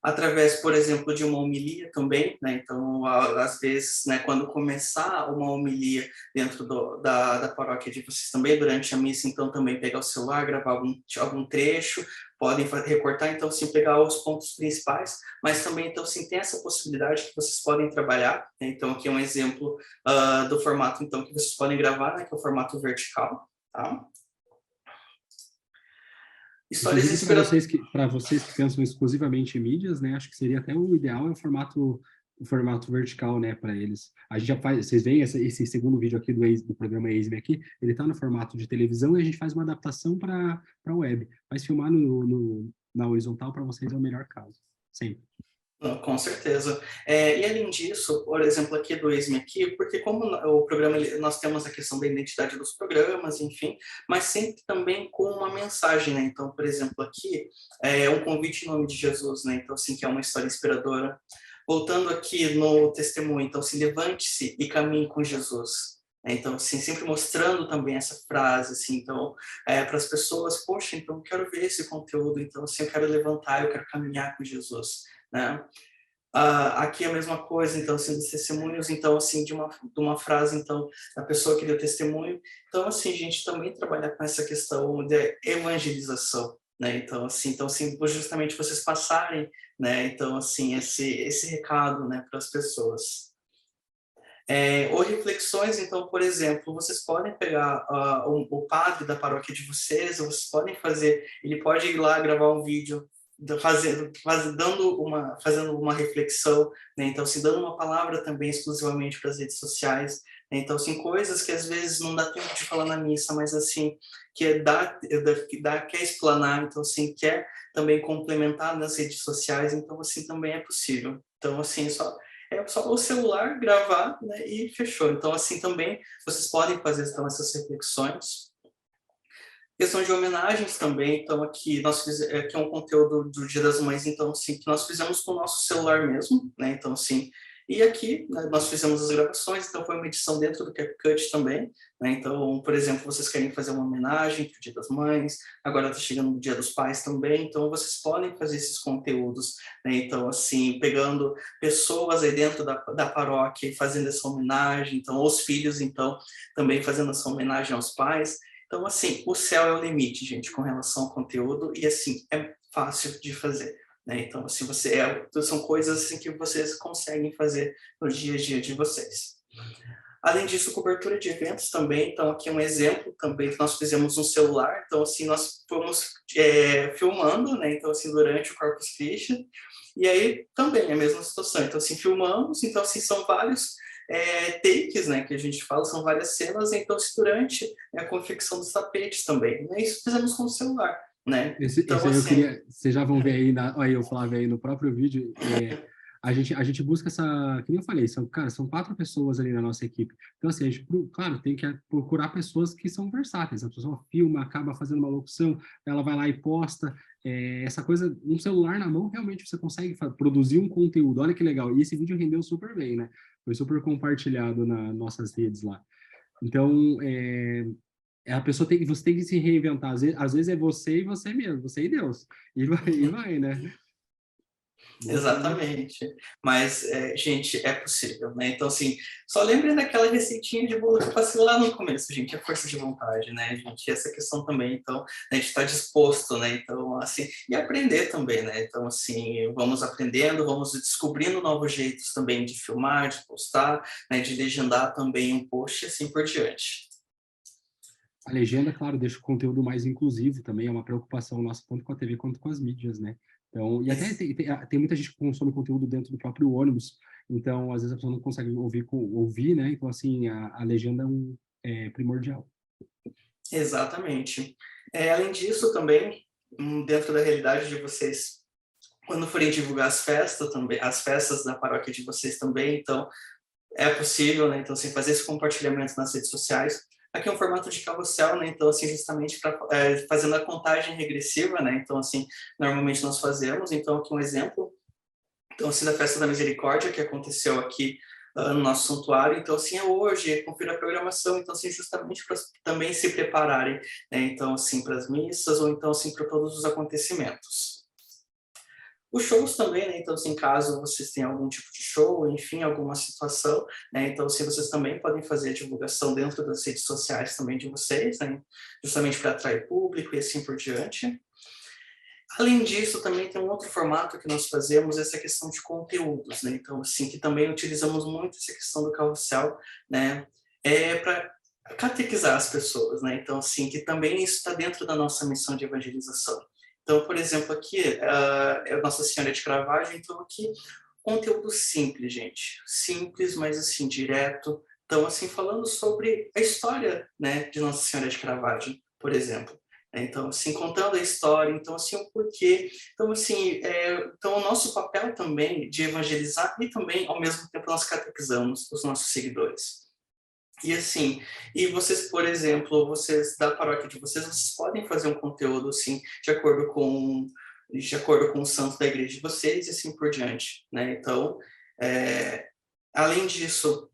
através, por exemplo, de uma homilia também, né, então, às vezes, né, quando começar uma homilia dentro da paróquia de vocês também, durante a missa, então, também pegar o celular, gravar algum trecho, podem recortar, então, assim, pegar os pontos principais, mas também, então, assim, tem essa possibilidade que vocês podem trabalhar, né? Então, aqui é um exemplo do formato, então, que vocês podem gravar, né, que é o formato vertical, tá? Histórias inspiradoras. Para vocês que pensam exclusivamente em mídias, né, acho que seria até o ideal o formato vertical, né, para eles. A gente já faz, vocês veem esse segundo vídeo aqui do programa Eis-me aqui, ele está no formato de televisão e a gente faz uma adaptação para web. Mas filmar na horizontal para vocês é o melhor caso, sempre. Com certeza. E além disso, por exemplo, aqui do Eis-me aqui, porque como o programa, nós temos a questão da identidade dos programas, enfim, mas sempre também com uma mensagem, né? Então, por exemplo, aqui é um convite em nome de Jesus, né? Então, assim, que é uma história inspiradora. Voltando aqui no testemunho, então, se levante-se e caminhe com Jesus. Então, assim, sempre mostrando também essa frase, assim, então, para as pessoas, poxa, então, eu quero ver esse conteúdo, então, assim, eu quero levantar, eu quero caminhar com Jesus, né? Aqui é a mesma coisa, então, assim, dos testemunhos, então, assim, de uma frase, então, da pessoa que deu testemunho. Então, assim, gente, também trabalhar com essa questão de evangelização, né? Então, assim, justamente vocês passarem, né? Então, assim, esse recado, né, para as pessoas. Ou reflexões, então, por exemplo, vocês podem pegar o padre da paróquia de vocês, ou vocês podem fazer, ele pode ir lá gravar um vídeo fazendo uma reflexão, né? Então, assim, dando uma palavra também exclusivamente para as redes sociais, né? Então, assim, coisas que às vezes não dá tempo de falar na missa, mas assim, quer explanar, então, assim, quer também complementar nas redes sociais, então, assim, também é possível. Então, assim, é só o celular gravar, né, e fechou. Então, assim, também vocês podem fazer então, essas reflexões. Questão de homenagens também, então aqui aqui é um conteúdo do Dia das Mães, então assim, que nós fizemos com o nosso celular mesmo, né? Então assim, e aqui, né, nós fizemos as gravações, então foi uma edição dentro do CapCut também, né? Então, por exemplo, vocês querem fazer uma homenagem para o Dia das Mães, agora está chegando o Dia dos Pais também, então vocês podem fazer esses conteúdos, né? Então assim, pegando pessoas aí dentro da paróquia e fazendo essa homenagem, então os filhos, então, também fazendo essa homenagem aos pais. Então, assim, o céu é o limite, gente, com relação ao conteúdo, e assim, é fácil de fazer. Né? Então, assim, são coisas assim, que vocês conseguem fazer no dia a dia de vocês. Além disso, cobertura de eventos também. Então, aqui um exemplo também que nós fizemos no celular. Então, assim, nós fomos filmando, né? Então, assim, durante o Corpus Christi. E aí, também é a mesma situação. Então, assim, filmamos. Então, assim, são vários takes, né? Que a gente fala, são várias cenas. Então, assim, durante a confecção dos tapetes também. Né? Isso fizemos com o celular. Né? Então, Esse aí eu assim, queria, vocês já vão ver aí, aí o Flávio aí no próprio vídeo, a gente busca essa, que nem eu falei, são 4 pessoas ali na nossa equipe. Então, assim, a gente, claro, tem que procurar pessoas que são versáteis. A pessoa filma, acaba fazendo uma locução, ela vai lá e posta. Essa coisa, um celular na mão, realmente você consegue produzir um conteúdo. Olha que legal. E esse vídeo rendeu super bem, né? Foi super compartilhado nas nossas redes lá. Então, a pessoa você tem que se reinventar. Às vezes é você e você mesmo, você e Deus. E vai, né? Exatamente. Mas, gente, é possível, né? Então, assim, só lembrem daquela receitinha de bolo que eu passei lá no começo, gente, é força de vontade, né, gente? Essa questão também, então, a gente está disposto, né? Então, assim, e aprender também, né? Então, assim, vamos aprendendo, vamos descobrindo novos jeitos também de filmar, de postar, né? De legendar também um post e assim por diante. A legenda, claro, deixa o conteúdo mais inclusivo também, é uma preocupação nossa, tanto com a TV quanto com as mídias, né? Então, e até tem muita gente que consome conteúdo dentro do próprio ônibus, então, às vezes a pessoa não consegue ouvir, né? Então, assim, a legenda é primordial. Exatamente. Além disso, também, dentro da realidade de vocês, quando forem divulgar as festas também, as festas da paróquia de vocês também, então, é possível, né? Então, assim, fazer esse compartilhamento nas redes sociais. Aqui é um formato de carrossel, né? Então, assim, justamente fazendo a contagem regressiva, né? Então, assim, normalmente nós fazemos. Então, aqui um exemplo. Então, assim, da Festa da Misericórdia, que aconteceu aqui no nosso santuário. Então, assim, é hoje, confira a programação. Então, assim, justamente para também se prepararem, né? Então, assim, para as missas ou então, assim, para todos os acontecimentos. Os shows também, né? Então, assim, caso vocês tenham algum tipo de show, enfim, alguma situação, né? Então, assim, vocês também podem fazer a divulgação dentro das redes sociais também de vocês, né? Justamente para atrair público e assim por diante. Além disso, também tem um outro formato que nós fazemos, essa questão de conteúdos, né? Então, assim, que também utilizamos muito essa questão do carrossel, né? Para catequizar as pessoas, né? Então, assim, que também isso está dentro da nossa missão de evangelização. Então, por exemplo, aqui é Nossa Senhora de Caravaggio, então aqui, conteúdo simples, gente. Simples, mas assim, direto. Então, assim, falando sobre a história, né, de Nossa Senhora de Caravaggio, por exemplo. Então, assim, contando a história, então, assim, o porquê. Então, assim, então, o nosso papel também de evangelizar e também, ao mesmo tempo, nós catequizamos os nossos seguidores. E assim, e vocês, por exemplo, vocês da paróquia de vocês podem fazer um conteúdo assim, de acordo com o santo da igreja de vocês e assim por diante, né? Então, além disso,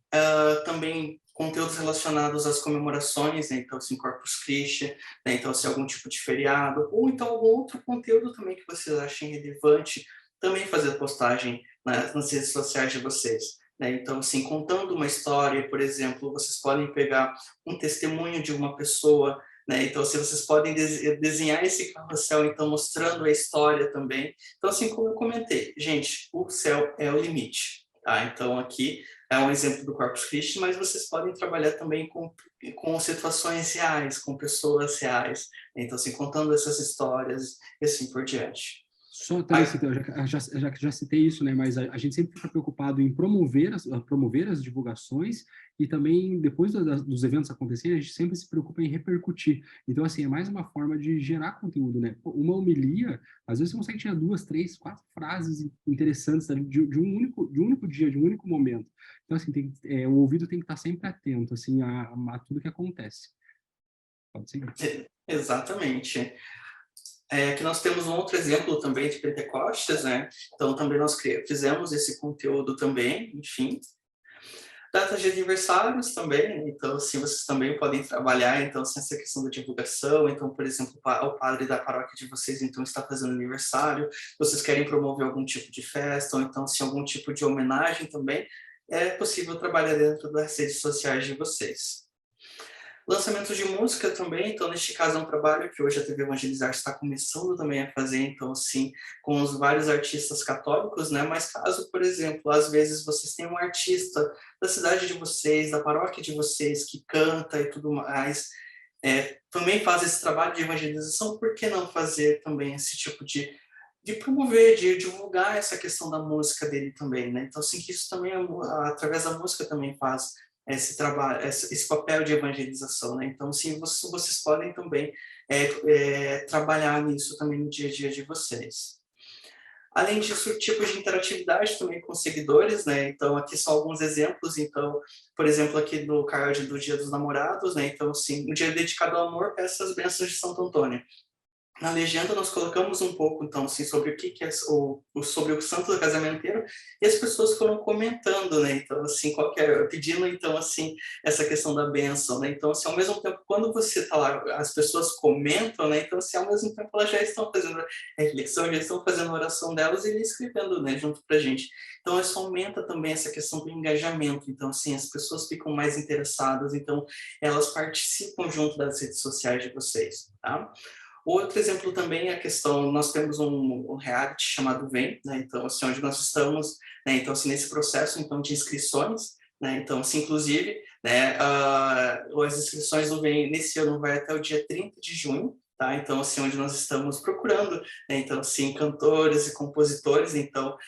também conteúdos relacionados às comemorações, né? Então, assim, Corpus Christi, né? Então, assim, algum tipo de feriado, ou então algum outro conteúdo também que vocês achem relevante, também fazer postagem nas redes sociais de vocês. Né? Então, assim, contando uma história, por exemplo, vocês podem pegar um testemunho de uma pessoa, né? Então, assim, vocês podem desenhar esse carrossel, então, mostrando a história também. Então, assim, como eu comentei, gente, o céu é o limite, tá? Então, aqui é um exemplo do Corpus Christi, mas vocês podem trabalhar também com situações reais, com pessoas reais. Né? Então, assim, contando essas histórias e assim por diante. Só também já citei isso, né? Mas a gente sempre fica preocupado em promover as divulgações e também, depois dos eventos acontecerem, a gente sempre se preocupa em repercutir. Então, assim, é mais uma forma de gerar conteúdo, né? Uma homilia, às vezes você consegue tirar 2, 3, 4 frases interessantes de um único dia, de um único momento. Então, assim, o ouvido tem que estar sempre atento, assim, a tudo que acontece. Pode seguir. Exatamente. Aqui nós temos um outro exemplo também de Pentecostes, né? Então também nós fizemos esse conteúdo também, enfim. Datas de aniversários também, né? Então assim, vocês também podem trabalhar, então assim, essa questão da divulgação, então por exemplo, o padre da paróquia de vocês então está fazendo aniversário, vocês querem promover algum tipo de festa, ou então assim, algum tipo de homenagem também, é possível trabalhar dentro das redes sociais de vocês. Lançamentos de música também, então neste caso é um trabalho que hoje a TV Evangelizar está começando também a fazer, então assim, com os vários artistas católicos, né, mas caso, por exemplo, às vezes vocês têm um artista da cidade de vocês, da paróquia de vocês, que canta e tudo mais, também faz esse trabalho de evangelização, por que não fazer também esse tipo de promover, de divulgar essa questão da música dele também, né, então assim, que isso também, através da música também faz esse trabalho, esse papel de evangelização, né? Então, sim, vocês podem também trabalhar nisso também no dia a dia de vocês. Além disso, tipos de interatividade também com seguidores, né? Então, aqui são alguns exemplos. Então, por exemplo, aqui no card do Dia dos Namorados, né? Então, sim, um dia dedicado ao amor, essas bênçãos de Santo Antônio. Na legenda nós colocamos um pouco, então, assim, sobre o que é sobre o santo do casamenteiro, e as pessoas foram comentando, né, então, assim, pedindo, então, assim, essa questão da bênção, né, então, assim, ao mesmo tempo, quando você está lá, as pessoas comentam, né, então, assim, ao mesmo tempo, elas já estão fazendo reflexão, já estão fazendo a oração delas e escrevendo, né, junto pra gente. Então, isso aumenta também essa questão do engajamento, então, assim, as pessoas ficam mais interessadas, então, elas participam junto das redes sociais de vocês, tá? Outro exemplo também é a questão, nós temos um reality chamado Vem, né, então assim, onde nós estamos, né, então assim, nesse processo então de inscrições, né, então assim, inclusive, né, as inscrições do Vem nesse ano vai até o dia 30 de junho, tá, então assim, onde nós estamos procurando, né, então assim, cantores e compositores, então,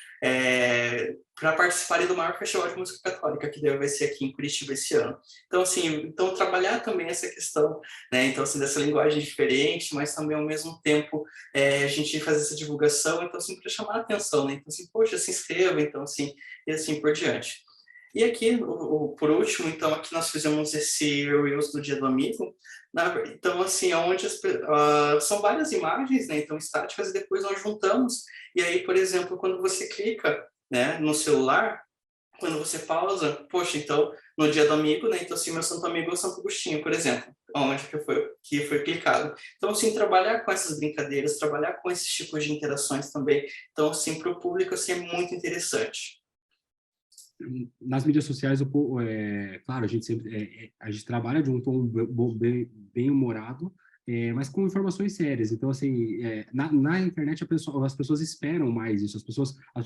para participarem do maior festival de música católica, que vai ser aqui em Curitiba esse ano. Então, assim, trabalhar também essa questão, né, então, assim, dessa linguagem diferente, mas também, ao mesmo tempo, a gente fazer essa divulgação, então, assim, para chamar a atenção, né, então, assim, poxa, se inscreva, então, assim, e assim por diante. E aqui, por último, então, aqui nós fizemos esse Reels do Dia do Amigo, então, assim, onde são várias imagens, né, então, estáticas, e depois nós juntamos, e aí, por exemplo, quando você clica, né, no celular, quando você pausa, poxa, então, no Dia do Amigo, né, então, assim, meu santo amigo é o Santo Agostinho, por exemplo, onde que foi clicado. Então, assim, trabalhar com essas brincadeiras, trabalhar com esses tipos de interações também, então, assim, para o público, assim, é muito interessante. Nas mídias sociais, claro, a gente sempre a gente trabalha de um tom bem humorado, mas com informações sérias. Então, assim, na internet as pessoas esperam mais isso, as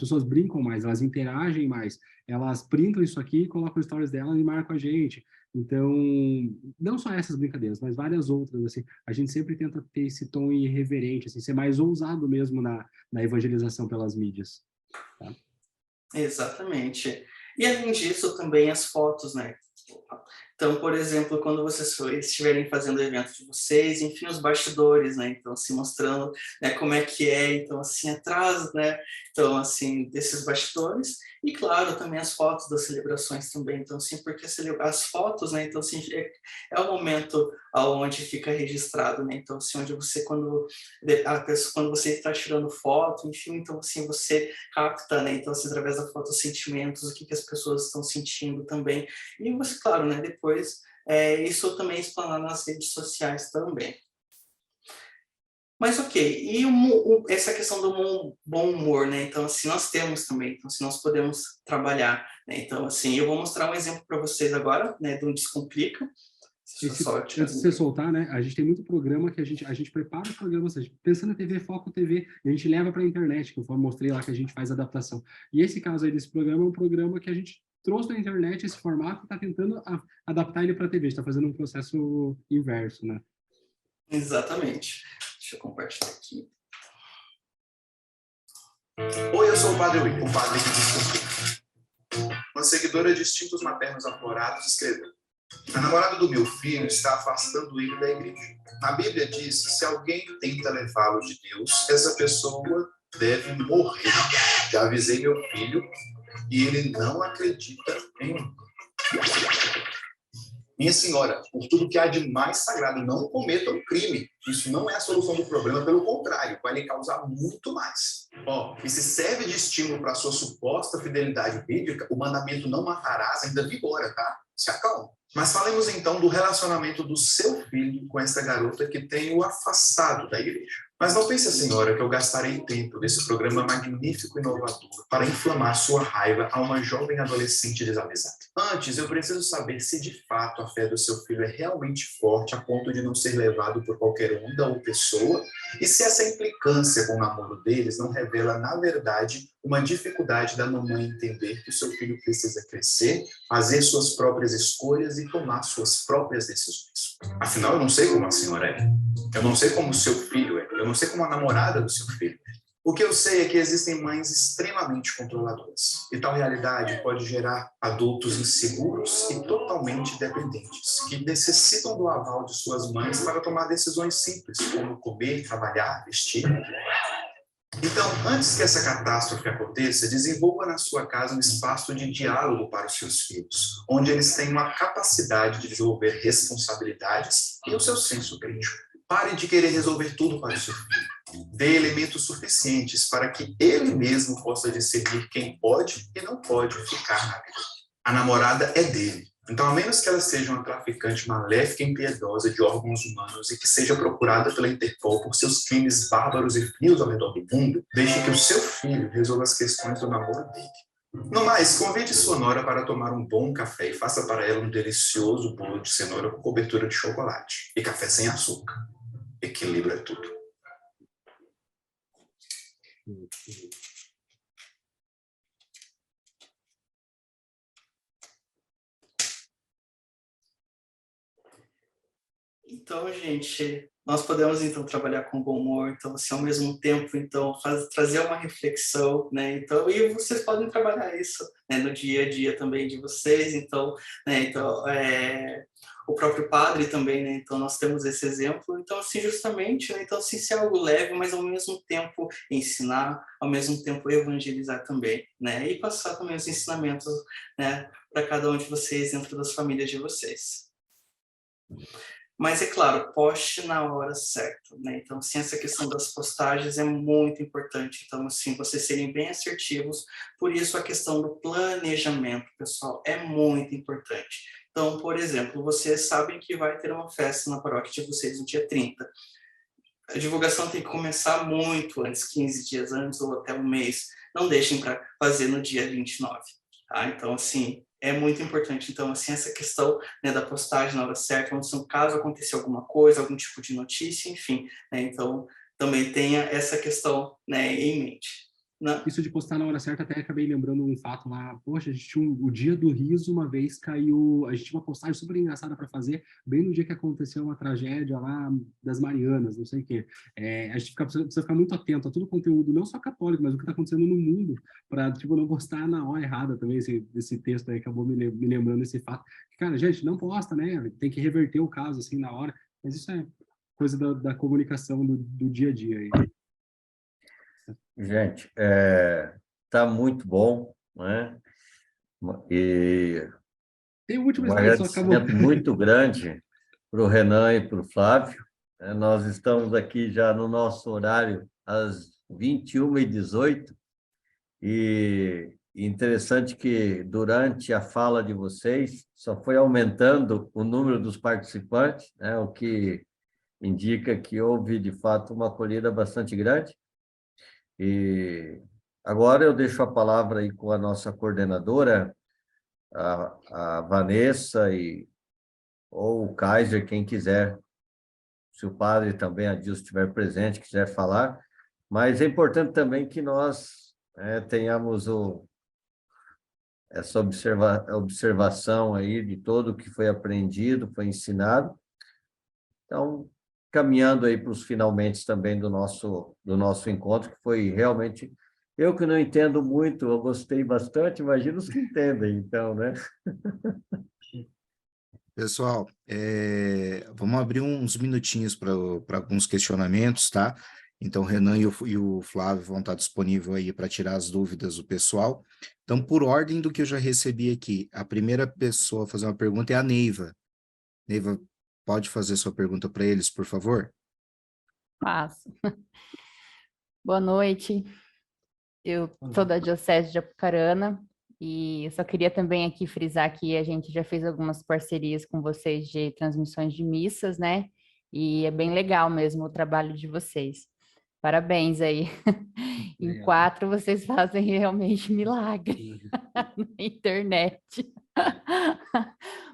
pessoas brincam mais, elas interagem mais, elas printam isso aqui, colocam stories delas e marcam a gente. Então, não só essas brincadeiras, mas várias outras, assim, a gente sempre tenta ter esse tom irreverente, assim, ser mais ousado mesmo na evangelização pelas mídias. Tá? Exatamente. E além disso, também as fotos, né? Então, por exemplo, quando vocês estiverem fazendo o evento de vocês, enfim, os bastidores, né? Então, assim, mostrando, né, como é que é, então, assim, atrás, né? Então, assim, desses bastidores. E, claro, também as fotos das celebrações também. Então, assim, porque as fotos, né? Então, assim, é o momento onde fica registrado, né? Então, assim, onde você, quando você está tirando foto, enfim, então, assim, você capta, né? Então, assim, através da foto, os sentimentos, o que as pessoas estão sentindo também. E você, claro, né? Depois, isso também explanar nas redes sociais também. Mas ok, e essa questão do bom humor, né? Então, assim, nós temos também, então, assim, nós podemos trabalhar, né? Então, assim, eu vou mostrar um exemplo para vocês agora, né? Do Descomplica. Antes de você soltar, né? A gente tem muito programa que a gente prepara o programa, pensando na TV, Foco TV, e a gente leva para a internet, que eu mostrei lá que a gente faz adaptação. E esse caso aí desse programa é um programa que a gente trouxe da internet esse formato e está tentando adaptar ele para a TV, está fazendo um processo inverso, né? Exatamente. Deixa eu compartilhar aqui. Oi, eu sou o Padre Will, o padre que descomplica. Uma seguidora de instintos maternos aflorados escreveu: a namorada do meu filho está afastando ele da igreja. A Bíblia diz que se alguém tenta levá-lo de Deus, essa pessoa deve morrer. Já avisei meu filho e ele não acredita em mim. Minha senhora, por tudo que há de mais sagrado, não cometa um crime. Isso não é a solução do problema, pelo contrário, vai lhe causar muito mais. E se serve de estímulo para a sua suposta fidelidade bíblica, o mandamento não matarás ainda vigora, tá? Se acalma. Mas falemos então do relacionamento do seu filho com essa garota que tem o afastado da igreja. Mas não pense, senhora, que eu gastarei tempo nesse programa magnífico e inovador para inflamar sua raiva a uma jovem adolescente desavisada. Antes, eu preciso saber se de fato a fé do seu filho é realmente forte a ponto de não ser levado por qualquer onda ou pessoa, e se essa implicância com o namoro deles não revela, na verdade, uma dificuldade da mamãe entender que o seu filho precisa crescer, fazer suas próprias escolhas e tomar suas próprias decisões. Afinal, eu não sei como a senhora é. Eu não sei como o seu filho é. Eu não sei como a namorada do seu filho é. O que eu sei é que existem mães extremamente controladoras. E tal realidade pode gerar adultos inseguros e totalmente dependentes, que necessitam do aval de suas mães para tomar decisões simples, como comer, trabalhar, vestir. Então, antes que essa catástrofe aconteça, desenvolva na sua casa um espaço de diálogo para os seus filhos, onde eles tenham a capacidade de desenvolver responsabilidades e o seu senso crítico. Pare de querer resolver tudo para o seu filho. Dê elementos suficientes para que ele mesmo possa discernir quem pode e não pode ficar na vida. A namorada é dele. Então, a menos que ela seja uma traficante maléfica e impiedosa de órgãos humanos e que seja procurada pela Interpol por seus crimes bárbaros e frios ao redor do mundo, deixe que o seu filho resolva as questões do namoro dele. No mais, convide sua nora para tomar um bom café e faça para ela um delicioso bolo de cenoura com cobertura de chocolate e café sem açúcar. Equilíbrio é tudo. Então, gente, nós podemos então trabalhar com bom humor, então assim, ao mesmo tempo, então trazer uma reflexão, né? Então, e vocês podem trabalhar isso, né, no dia a dia também de vocês, então, né? Então, o próprio padre também, né? Então nós temos esse exemplo, então assim justamente, né? Então assim, ser algo leve, mas ao mesmo tempo ensinar, ao mesmo tempo evangelizar também, né? E passar também os ensinamentos, né, para cada um de vocês dentro das famílias de vocês. Mas, é claro, poste na hora certa, né? Então, assim, essa questão das postagens é muito importante. Então, assim, vocês serem bem assertivos. Por isso, a questão do planejamento, pessoal, é muito importante. Então, por exemplo, vocês sabem que vai ter uma festa na paróquia de vocês no dia 30. A divulgação tem que começar muito antes, 15 dias antes ou até um mês. Não deixem para fazer no dia 29, tá? Então, assim, é muito importante, então, assim, essa questão, né, da postagem na hora certa, então, caso aconteça alguma coisa, algum tipo de notícia, enfim, né, então, também tenha essa questão, né, em mente. Né? Isso de postar na hora certa, até acabei lembrando um fato lá, poxa, a gente tinha o dia do riso, uma vez caiu, a gente tinha uma postagem super engraçada para fazer, bem no dia que aconteceu uma tragédia lá das Marianas, não sei o quê. A gente precisa ficar muito atento a todo o conteúdo, não só católico, mas o que está acontecendo no mundo, para tipo, não postar na hora errada também. Esse texto aí acabou me lembrando esse fato. Cara, gente, não posta, né? Tem que reverter o caso assim na hora, mas isso é coisa da comunicação do dia a dia aí. Gente, tá muito bom, né? E tem um último agradecimento muito grande para o Renan e para o Flávio. Nós estamos aqui já no nosso horário às 21h18 e interessante que durante a fala de vocês só foi aumentando o número dos participantes, né? O que indica que houve de fato uma acolhida bastante grande. E agora eu deixo a palavra aí com a nossa coordenadora, a Vanessa, ou o Kaiser, quem quiser, se o padre também, a Dilson, estiver presente, quiser falar, mas é importante também que nós tenhamos essa observação aí de tudo o que foi aprendido, foi ensinado. Então, caminhando aí para os finalmente também do nosso encontro, que foi realmente... Eu que não entendo muito, eu gostei bastante, imagino os que entendem, então, né? Pessoal, vamos abrir uns minutinhos para alguns questionamentos, tá? Então, o Renan e o Flávio vão estar disponíveis aí para tirar as dúvidas do pessoal. Então, por ordem do que eu já recebi aqui, a primeira pessoa a fazer uma pergunta é a Neiva. Neiva, pode fazer sua pergunta para eles, por favor? Faço. Boa noite. Eu sou da Diocese de Apucarana e eu só queria também aqui frisar que a gente já fez algumas parcerias com vocês de transmissões de missas, né? E é bem legal mesmo o trabalho de vocês. Parabéns aí. Em 4 vocês fazem realmente milagre na internet.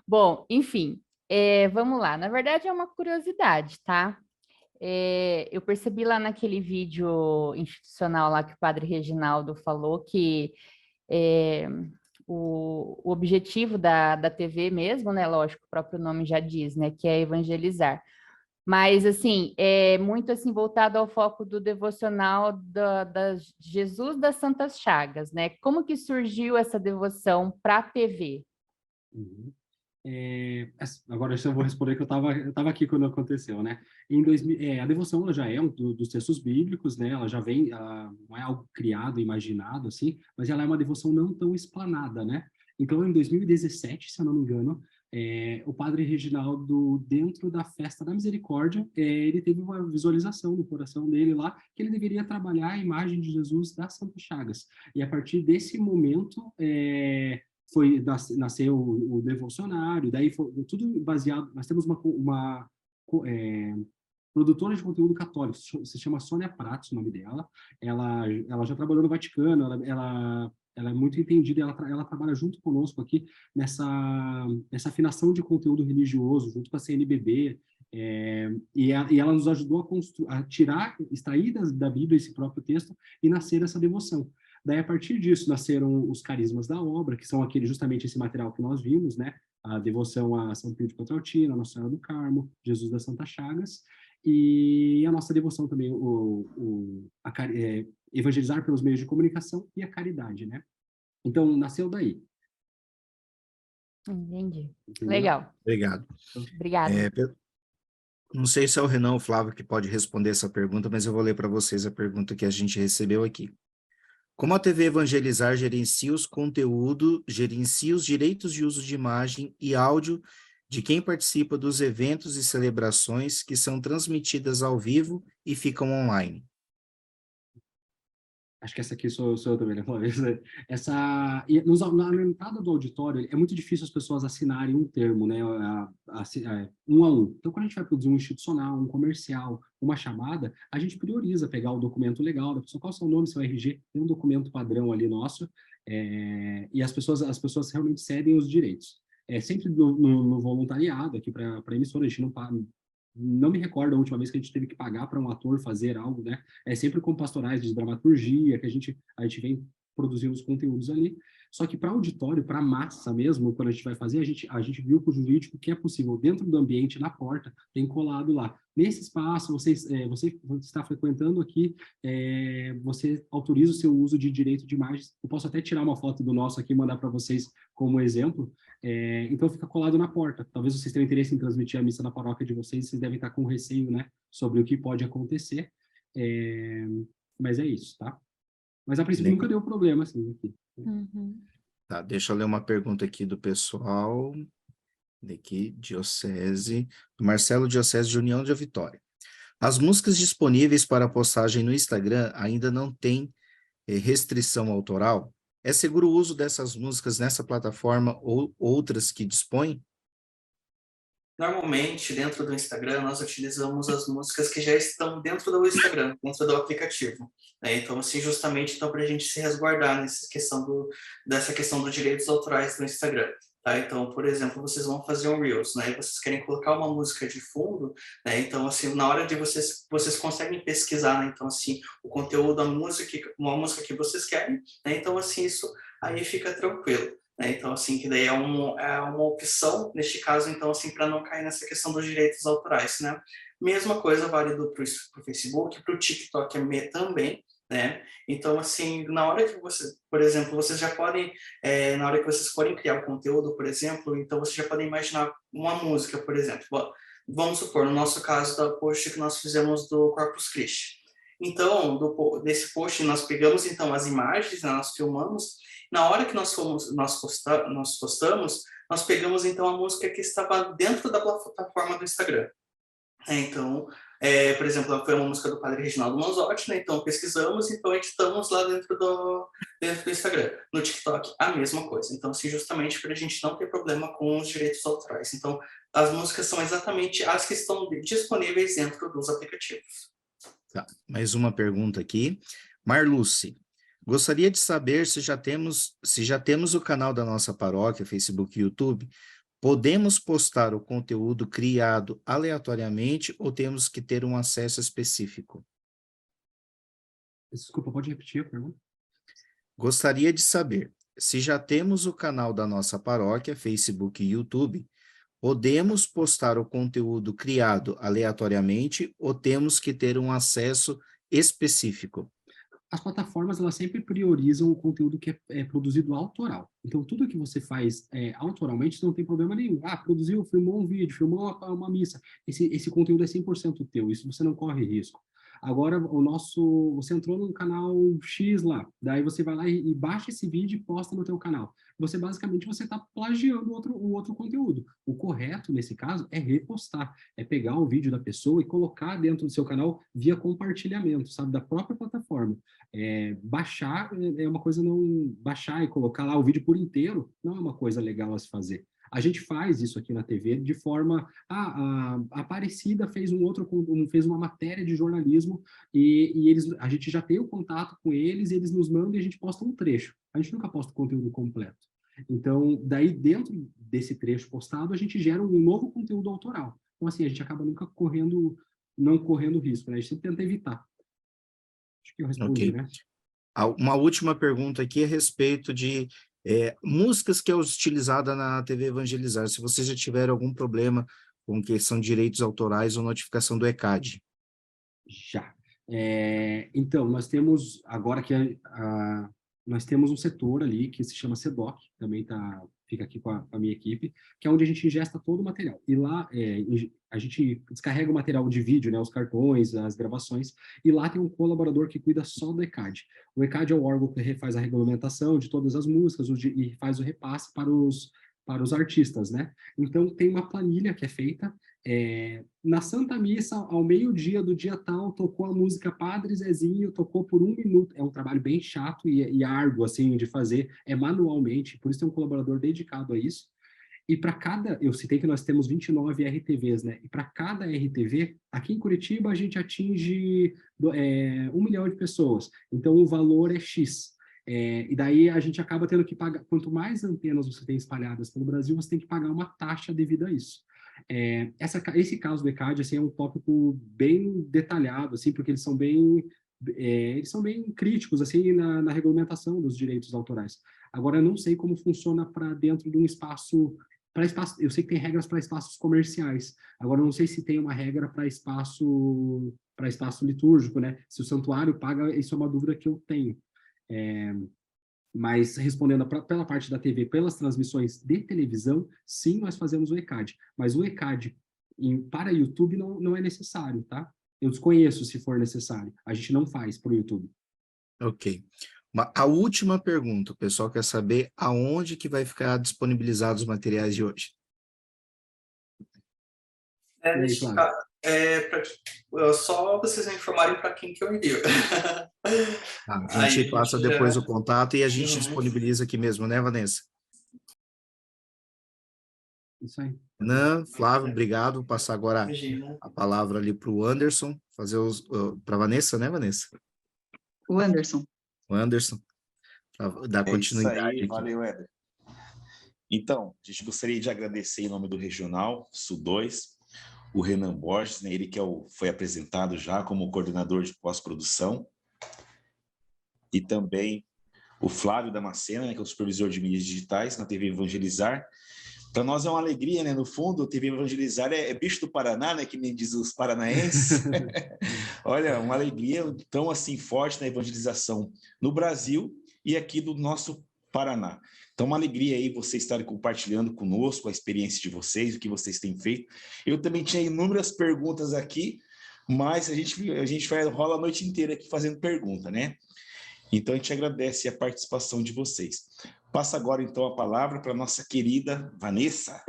Bom, enfim, vamos lá. Na verdade é uma curiosidade, tá? Eu percebi lá naquele vídeo institucional lá que o padre Reginaldo falou que o objetivo da TV mesmo, né? Lógico, o próprio nome já diz, né? Que é evangelizar. Mas, assim, é muito assim voltado ao foco do devocional da Jesus das Santas Chagas, né? Como que surgiu essa devoção para a TV? Uhum. Agora eu vou responder que eu estava aqui quando aconteceu, né? Em 2000, a devoção ela já é dos textos bíblicos, né? Ela já vem, não é algo criado, imaginado, assim, mas ela é uma devoção não tão explanada, né? Então, em 2017, se eu não me engano, o padre Reginaldo, dentro da Festa da Misericórdia, ele teve uma visualização no coração dele lá, que ele deveria trabalhar a imagem de Jesus das Santas Chagas. E a partir desse momento, nasceu o devocionário, daí foi tudo baseado. Nós temos uma produtora de conteúdo católico, se chama Sônia Pratos, o nome dela. Ela já trabalhou no Vaticano, ela é muito entendida, ela trabalha junto conosco aqui nessa afinação de conteúdo religioso, junto com a CNBB, e ela nos ajudou a extrair da Bíblia esse próprio texto e nascer essa devoção. Daí, a partir disso, nasceram os carismas da obra, que são justamente esse material que nós vimos, né? A devoção a São Pio de Pietrelcina, a Nossa Senhora do Carmo, Jesus das Santas Chagas, e a nossa devoção também, evangelizar pelos meios de comunicação e a caridade, né? Então, nasceu daí. Entendi. Entendeu? Legal. Obrigado. Obrigada. Não sei se é o Renan ou o Flávio que pode responder essa pergunta, mas eu vou ler para vocês a pergunta que a gente recebeu aqui. Como a TV Evangelizar gerencia os conteúdos, gerencia os direitos de uso de imagem e áudio de quem participa dos eventos e celebrações que são transmitidas ao vivo e ficam online? Acho que essa aqui sou eu também, né, Flávio? Na entrada do auditório, é muito difícil as pessoas assinarem um termo, né, um a um. Então, quando a gente vai produzir um institucional, um comercial, uma chamada, a gente prioriza pegar o documento legal da pessoa, qual é o seu nome, seu RG, tem um documento padrão ali nosso, e as pessoas realmente cedem os direitos. Sempre no voluntariado, aqui para a emissora, a gente não paga. Não me recordo a última vez que a gente teve que pagar para um ator fazer algo, né? É sempre com pastorais de dramaturgia, que a gente vem produzindo os conteúdos ali. Só que para auditório, para massa mesmo, quando a gente vai fazer, a gente viu com o jurídico que é possível, dentro do ambiente, na porta, tem colado lá. Nesse espaço, você está frequentando aqui, você autoriza o seu uso de direito de imagens. Eu posso até tirar uma foto do nosso aqui e mandar para vocês como exemplo. Então, fica colado na porta. Talvez vocês tenham interesse em transmitir a missa na paróquia de vocês, vocês devem estar com receio, né, sobre o que pode acontecer. Mas é isso, tá? Mas, a princípio, nunca deu problema, assim, aqui. Uhum. Tá, deixa eu ler uma pergunta aqui do pessoal, daqui, Diocese, do Marcelo, Diocese de União de Vitória. As músicas disponíveis para postagem no Instagram ainda não têm restrição autoral? É seguro o uso dessas músicas nessa plataforma ou outras que dispõem? Normalmente, dentro do Instagram, nós utilizamos as músicas que já estão dentro do Instagram, dentro do aplicativo. Né? Então, assim, justamente para a gente se resguardar dessa questão dos direitos autorais do Instagram. Tá? Então, por exemplo, vocês vão fazer um Reels, né? E vocês querem colocar uma música de fundo, né? Então, assim, na hora de vocês conseguem pesquisar, né? Então, assim, o conteúdo, uma música que vocês querem, né? Então, assim, isso aí fica tranquilo. Então, assim, que daí é uma opção, neste caso, então, assim, para não cair nessa questão dos direitos autorais, né? Mesma coisa válido para o Facebook, para o TikTok também, né? Então, assim, na hora que vocês, por exemplo, vocês já podem, na hora que vocês forem criar o conteúdo, por exemplo, então vocês já podem imaginar uma música, por exemplo. Vamos supor, no nosso caso, da post que nós fizemos do Corpus Christi. Então, desse post, nós pegamos, então, as imagens, né, nós filmamos, Na hora que nós postamos, nós pegamos então a música que estava dentro da plataforma do Instagram. Então, por exemplo, foi uma música do Padre Reginaldo Manzotti, né? Então pesquisamos, então editamos lá dentro do Instagram. No TikTok, a mesma coisa. Então, assim, justamente para a gente não ter problema com os direitos autorais. Então, as músicas são exatamente as que estão disponíveis dentro dos aplicativos. Tá. Mais uma pergunta aqui. Marluce, gostaria de saber se já temos o canal da nossa paróquia, Facebook e YouTube. Podemos postar o conteúdo criado aleatoriamente ou temos que ter um acesso específico? Desculpa, pode repetir a pergunta? Gostaria de saber se já temos o canal da nossa paróquia, Facebook e YouTube. Podemos postar o conteúdo criado aleatoriamente ou temos que ter um acesso específico? As plataformas, elas sempre priorizam o conteúdo que é produzido autoral. Então, tudo que você faz autoralmente não tem problema nenhum. Produziu, filmou um vídeo, filmou uma missa. Esse conteúdo é 100% teu, isso você não corre risco. Agora, você entrou no canal X lá, daí você vai lá e baixa esse vídeo e posta no teu canal. Basicamente, você está plagiando o outro conteúdo. O correto, nesse caso, é repostar. É pegar o vídeo da pessoa e colocar dentro do seu canal via compartilhamento, sabe? Da própria plataforma. Baixar é uma coisa não... Baixar e colocar lá o vídeo por inteiro não é uma coisa legal a se fazer. A gente faz isso aqui na TV de forma... a Aparecida fez fez uma matéria de jornalismo e a gente já tem o contato com eles, eles nos mandam e a gente posta um trecho. A gente nunca posta o conteúdo completo. Então, daí dentro desse trecho postado, a gente gera um novo conteúdo autoral. Então, assim, a gente acaba nunca não correndo risco, né? A gente sempre tenta evitar. Acho que eu respondi, né? Uma última pergunta aqui a respeito de músicas que é utilizada na TV Evangelizar. Se vocês já tiveram algum problema com questão de direitos autorais ou notificação do ECAD. Já. Então, nós temos, agora que nós temos um setor ali que se chama SEDOC, também fica aqui com a minha equipe, que é onde a gente ingesta todo o material. E lá a gente descarrega o material de vídeo, né, os cartões, as gravações, e lá tem um colaborador que cuida só do ECAD. O ECAD é o órgão que faz a regulamentação de todas as músicas e faz o repasse para os artistas, né? Então, tem uma planilha que é feita. Na Santa Missa, ao meio-dia do dia tal, tocou a música Padre Zezinho, tocou por 1 minuto. É um trabalho bem chato e árduo, assim, de fazer, manualmente, por isso tem um colaborador dedicado a isso. E para eu citei que nós temos 29 RTVs, né? E para cada RTV, aqui em Curitiba, a gente atinge 1 milhão de pessoas. Então, o valor é X. E daí a gente acaba tendo que pagar, quanto mais antenas você tem espalhadas pelo Brasil, você tem que pagar uma taxa devido a isso. Esse caso do ECAD, assim, é um tópico bem detalhado, assim, porque eles são bem críticos, assim, na regulamentação dos direitos autorais. Agora, eu não sei como funciona para dentro de um espaço... eu sei que tem regras para espaços comerciais. Agora, eu não sei se tem uma regra para espaço litúrgico, né? Se o santuário paga, isso é uma dúvida que eu tenho. Mas respondendo pela parte da TV, pelas transmissões de televisão, sim, nós fazemos o ECAD. Mas o ECAD para YouTube não é necessário, tá? Eu desconheço se for necessário. A gente não faz para o YouTube. Ok. A última pergunta, o pessoal quer saber aonde que vai ficar disponibilizados os materiais de hoje. Só vocês me informarem para quem que eu envio. A gente passa depois o contato e a gente disponibiliza aqui mesmo, né, Vanessa? Isso aí. Renan, Flávio, obrigado. Vou passar agora a palavra ali para o Anderson, fazer para a Vanessa, né, Vanessa? O Anderson. O Anderson, para dar continuidade. Isso aí, aqui. valeu, Éder. Então, a gente gostaria de agradecer em nome do Regional Sul 2, o Renan Borges, né, ele que foi apresentado já como coordenador de pós-produção, e também o Flávio Damasceno, né, que é o supervisor de mídias digitais na TV Evangelizar. Para nós é uma alegria, né? No fundo, a TV Evangelizar é bicho do Paraná, né? Que nem diz os paranaenses. Olha, uma alegria tão assim forte na evangelização no Brasil e aqui do nosso Paraná. Então, uma alegria aí vocês estarem compartilhando conosco a experiência de vocês, o que vocês têm feito. Eu também tinha inúmeras perguntas aqui, mas a gente rola a noite inteira aqui fazendo pergunta, né? Então, a gente agradece a participação de vocês. Passa agora, então, a palavra para a nossa querida Vanessa.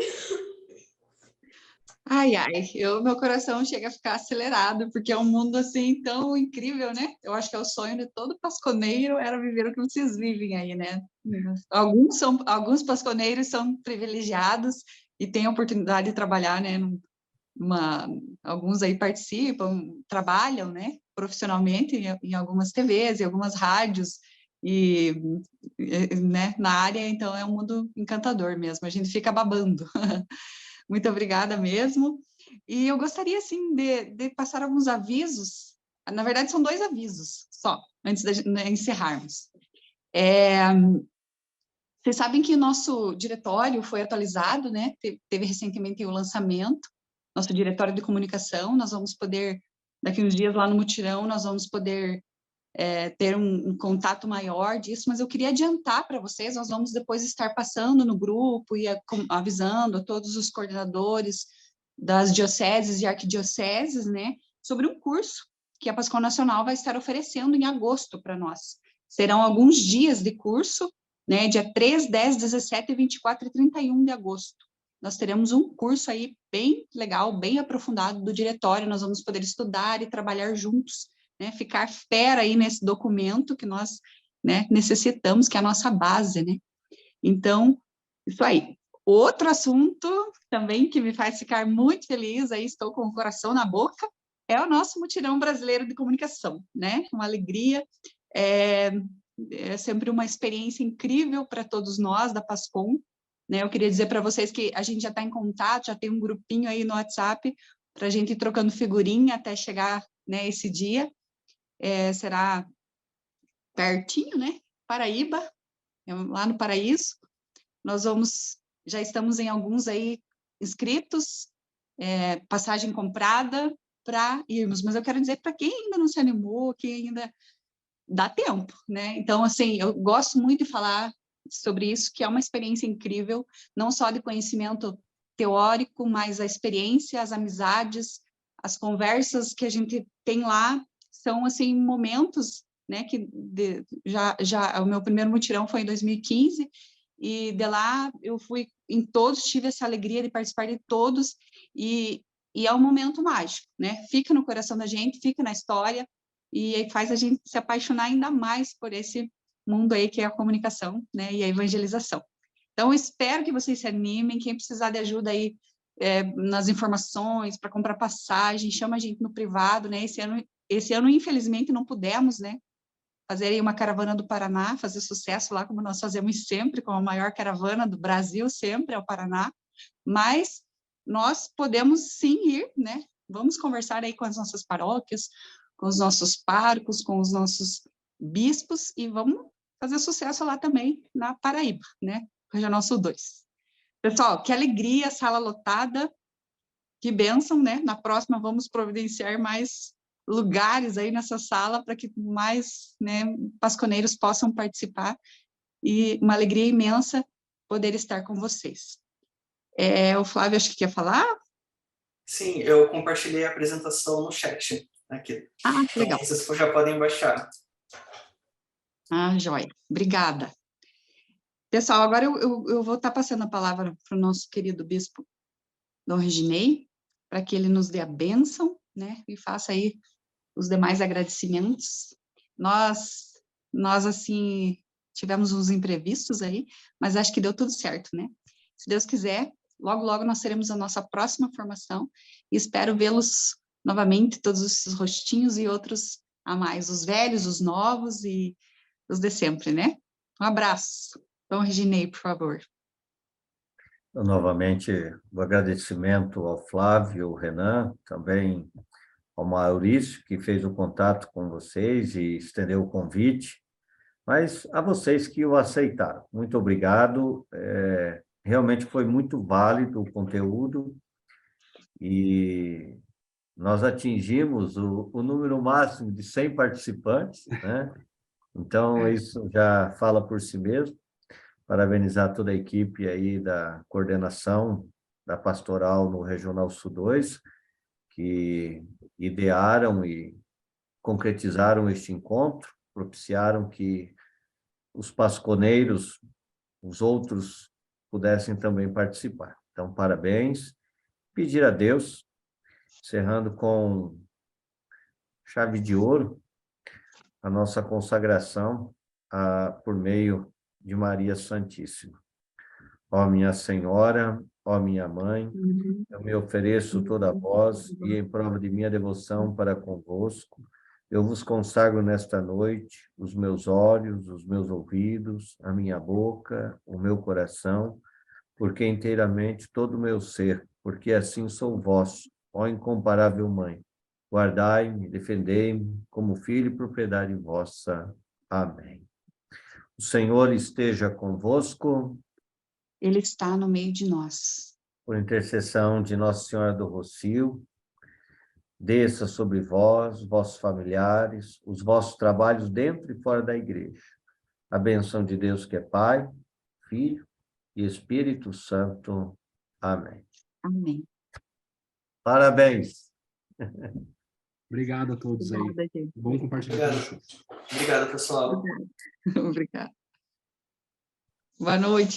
Ai, ai, meu coração chega a ficar acelerado, porque é um mundo assim tão incrível, né? Eu acho que é o sonho de todo pasconeiro era viver o que vocês vivem aí, né? Alguns pasconeiros são privilegiados e têm a oportunidade de trabalhar, né? Alguns aí participam, trabalham, né? Profissionalmente em algumas TVs, em algumas rádios, e né, na área, então é um mundo encantador mesmo, a gente fica babando. Muito obrigada mesmo. E eu gostaria, assim, de passar alguns avisos. Na verdade, são 2 avisos só, antes de encerrarmos. Vocês sabem que o nosso diretório foi atualizado, né? Teve recentemente o lançamento, nosso diretório de comunicação. Nós vamos poder, daqui uns dias lá no Mutirão, nós vamos poder ter um contato maior disso, mas eu queria adiantar para vocês, nós vamos depois estar passando no grupo e avisando a todos os coordenadores das dioceses e arquidioceses, né, sobre um curso que a Pascal Nacional vai estar oferecendo em agosto para nós. Serão alguns dias de curso, né, dia 3, 10, 17, 24 e 31 de agosto. Nós teremos um curso aí bem legal, bem aprofundado do diretório, nós vamos poder estudar e trabalhar juntos, né, ficar fera aí nesse documento que nós, né, necessitamos, que é a nossa base, né? Então, isso aí. Outro assunto também que me faz ficar muito feliz, aí estou com o coração na boca, é o nosso Mutirão Brasileiro de Comunicação, né? Uma alegria, é sempre uma experiência incrível para todos nós da PASCOM, né? Eu queria dizer para vocês que a gente já está em contato, já tem um grupinho aí no WhatsApp para a gente ir trocando figurinha até chegar, né, esse dia. Será pertinho, né? Paraíba, lá no Paraíso. Nós já estamos em alguns aí inscritos, passagem comprada para irmos, mas eu quero dizer para quem ainda não se animou, quem ainda dá tempo, né? Então, assim, eu gosto muito de falar sobre isso, que é uma experiência incrível, não só de conhecimento teórico, mas a experiência, as amizades, as conversas que a gente tem lá, são, assim, momentos, né, que o meu primeiro mutirão foi em 2015, e de lá eu fui em todos, tive essa alegria de participar de todos, e é um momento mágico, né, fica no coração da gente, fica na história, e faz a gente se apaixonar ainda mais por esse mundo aí que é a comunicação, né, e a evangelização. Então, espero que vocês se animem, quem precisar de ajuda aí nas informações, para comprar passagem, chama a gente no privado, né, esse ano, infelizmente, não pudemos, né, fazer aí uma caravana do Paraná, fazer sucesso lá, como nós fazemos sempre, com a maior caravana do Brasil, sempre é o Paraná, mas nós podemos sim ir, né, vamos conversar aí com as nossas paróquias, com os nossos párocos, com os nossos bispos, e vamos fazer sucesso lá também, na Paraíba, né, Regional Sul 2. Pessoal, que alegria, sala lotada, que bênção, né, na próxima vamos providenciar mais lugares aí nessa sala para que mais, né, pasconeiros possam participar, e uma alegria imensa poder estar com vocês. O Flávio, acho que quer falar? Sim, eu compartilhei a apresentação no chat aqui. Que legal. Então, vocês já podem baixar. Joia. Obrigada. Pessoal, agora eu vou estar passando a palavra para o nosso querido bispo Dom Reginei, para que ele nos dê a bênção, né, e faça aí os demais agradecimentos. Nós assim, tivemos uns imprevistos aí, mas acho que deu tudo certo, né? Se Deus quiser, logo, logo nós teremos a nossa próxima formação, e espero vê-los novamente, todos esses rostinhos e outros a mais, os velhos, os novos e os de sempre, né? Um abraço. Dom Reginei, por favor. Novamente, o agradecimento ao Flávio, ao Renan, também ao Maurício, que fez o contato com vocês e estendeu o convite, mas a vocês que o aceitaram. Muito obrigado, realmente foi muito válido o conteúdo, e nós atingimos o número máximo de 100 participantes, né? Então, isso já fala por si mesmo. Parabenizar toda a equipe aí da coordenação da pastoral no Regional Sul 2, que idearam e concretizaram este encontro, propiciaram que os pasconeiros, os outros, pudessem também participar. Então, parabéns. Pedir a Deus, encerrando com chave de ouro, a nossa consagração por meio de Maria Santíssima. Ó minha Senhora, ó minha Mãe, eu me ofereço toda a vós e em prova de minha devoção para convosco, eu vos consagro nesta noite os meus olhos, os meus ouvidos, a minha boca, o meu coração, porque inteiramente todo o meu ser, porque assim sou vosso, ó incomparável Mãe. Guardai-me, defendei-me, como filho e propriedade vossa. Amém. O Senhor esteja convosco. Ele está no meio de nós. Por intercessão de Nossa Senhora do Rocio, desça sobre vós, vossos familiares, os vossos trabalhos dentro e fora da igreja. A bênção de Deus que é Pai, Filho e Espírito Santo. Amém. Amém. Parabéns. Obrigado a todos aí. Obrigada, gente. Bom compartilhar. Obrigado, pessoal. Obrigada. Boa noite.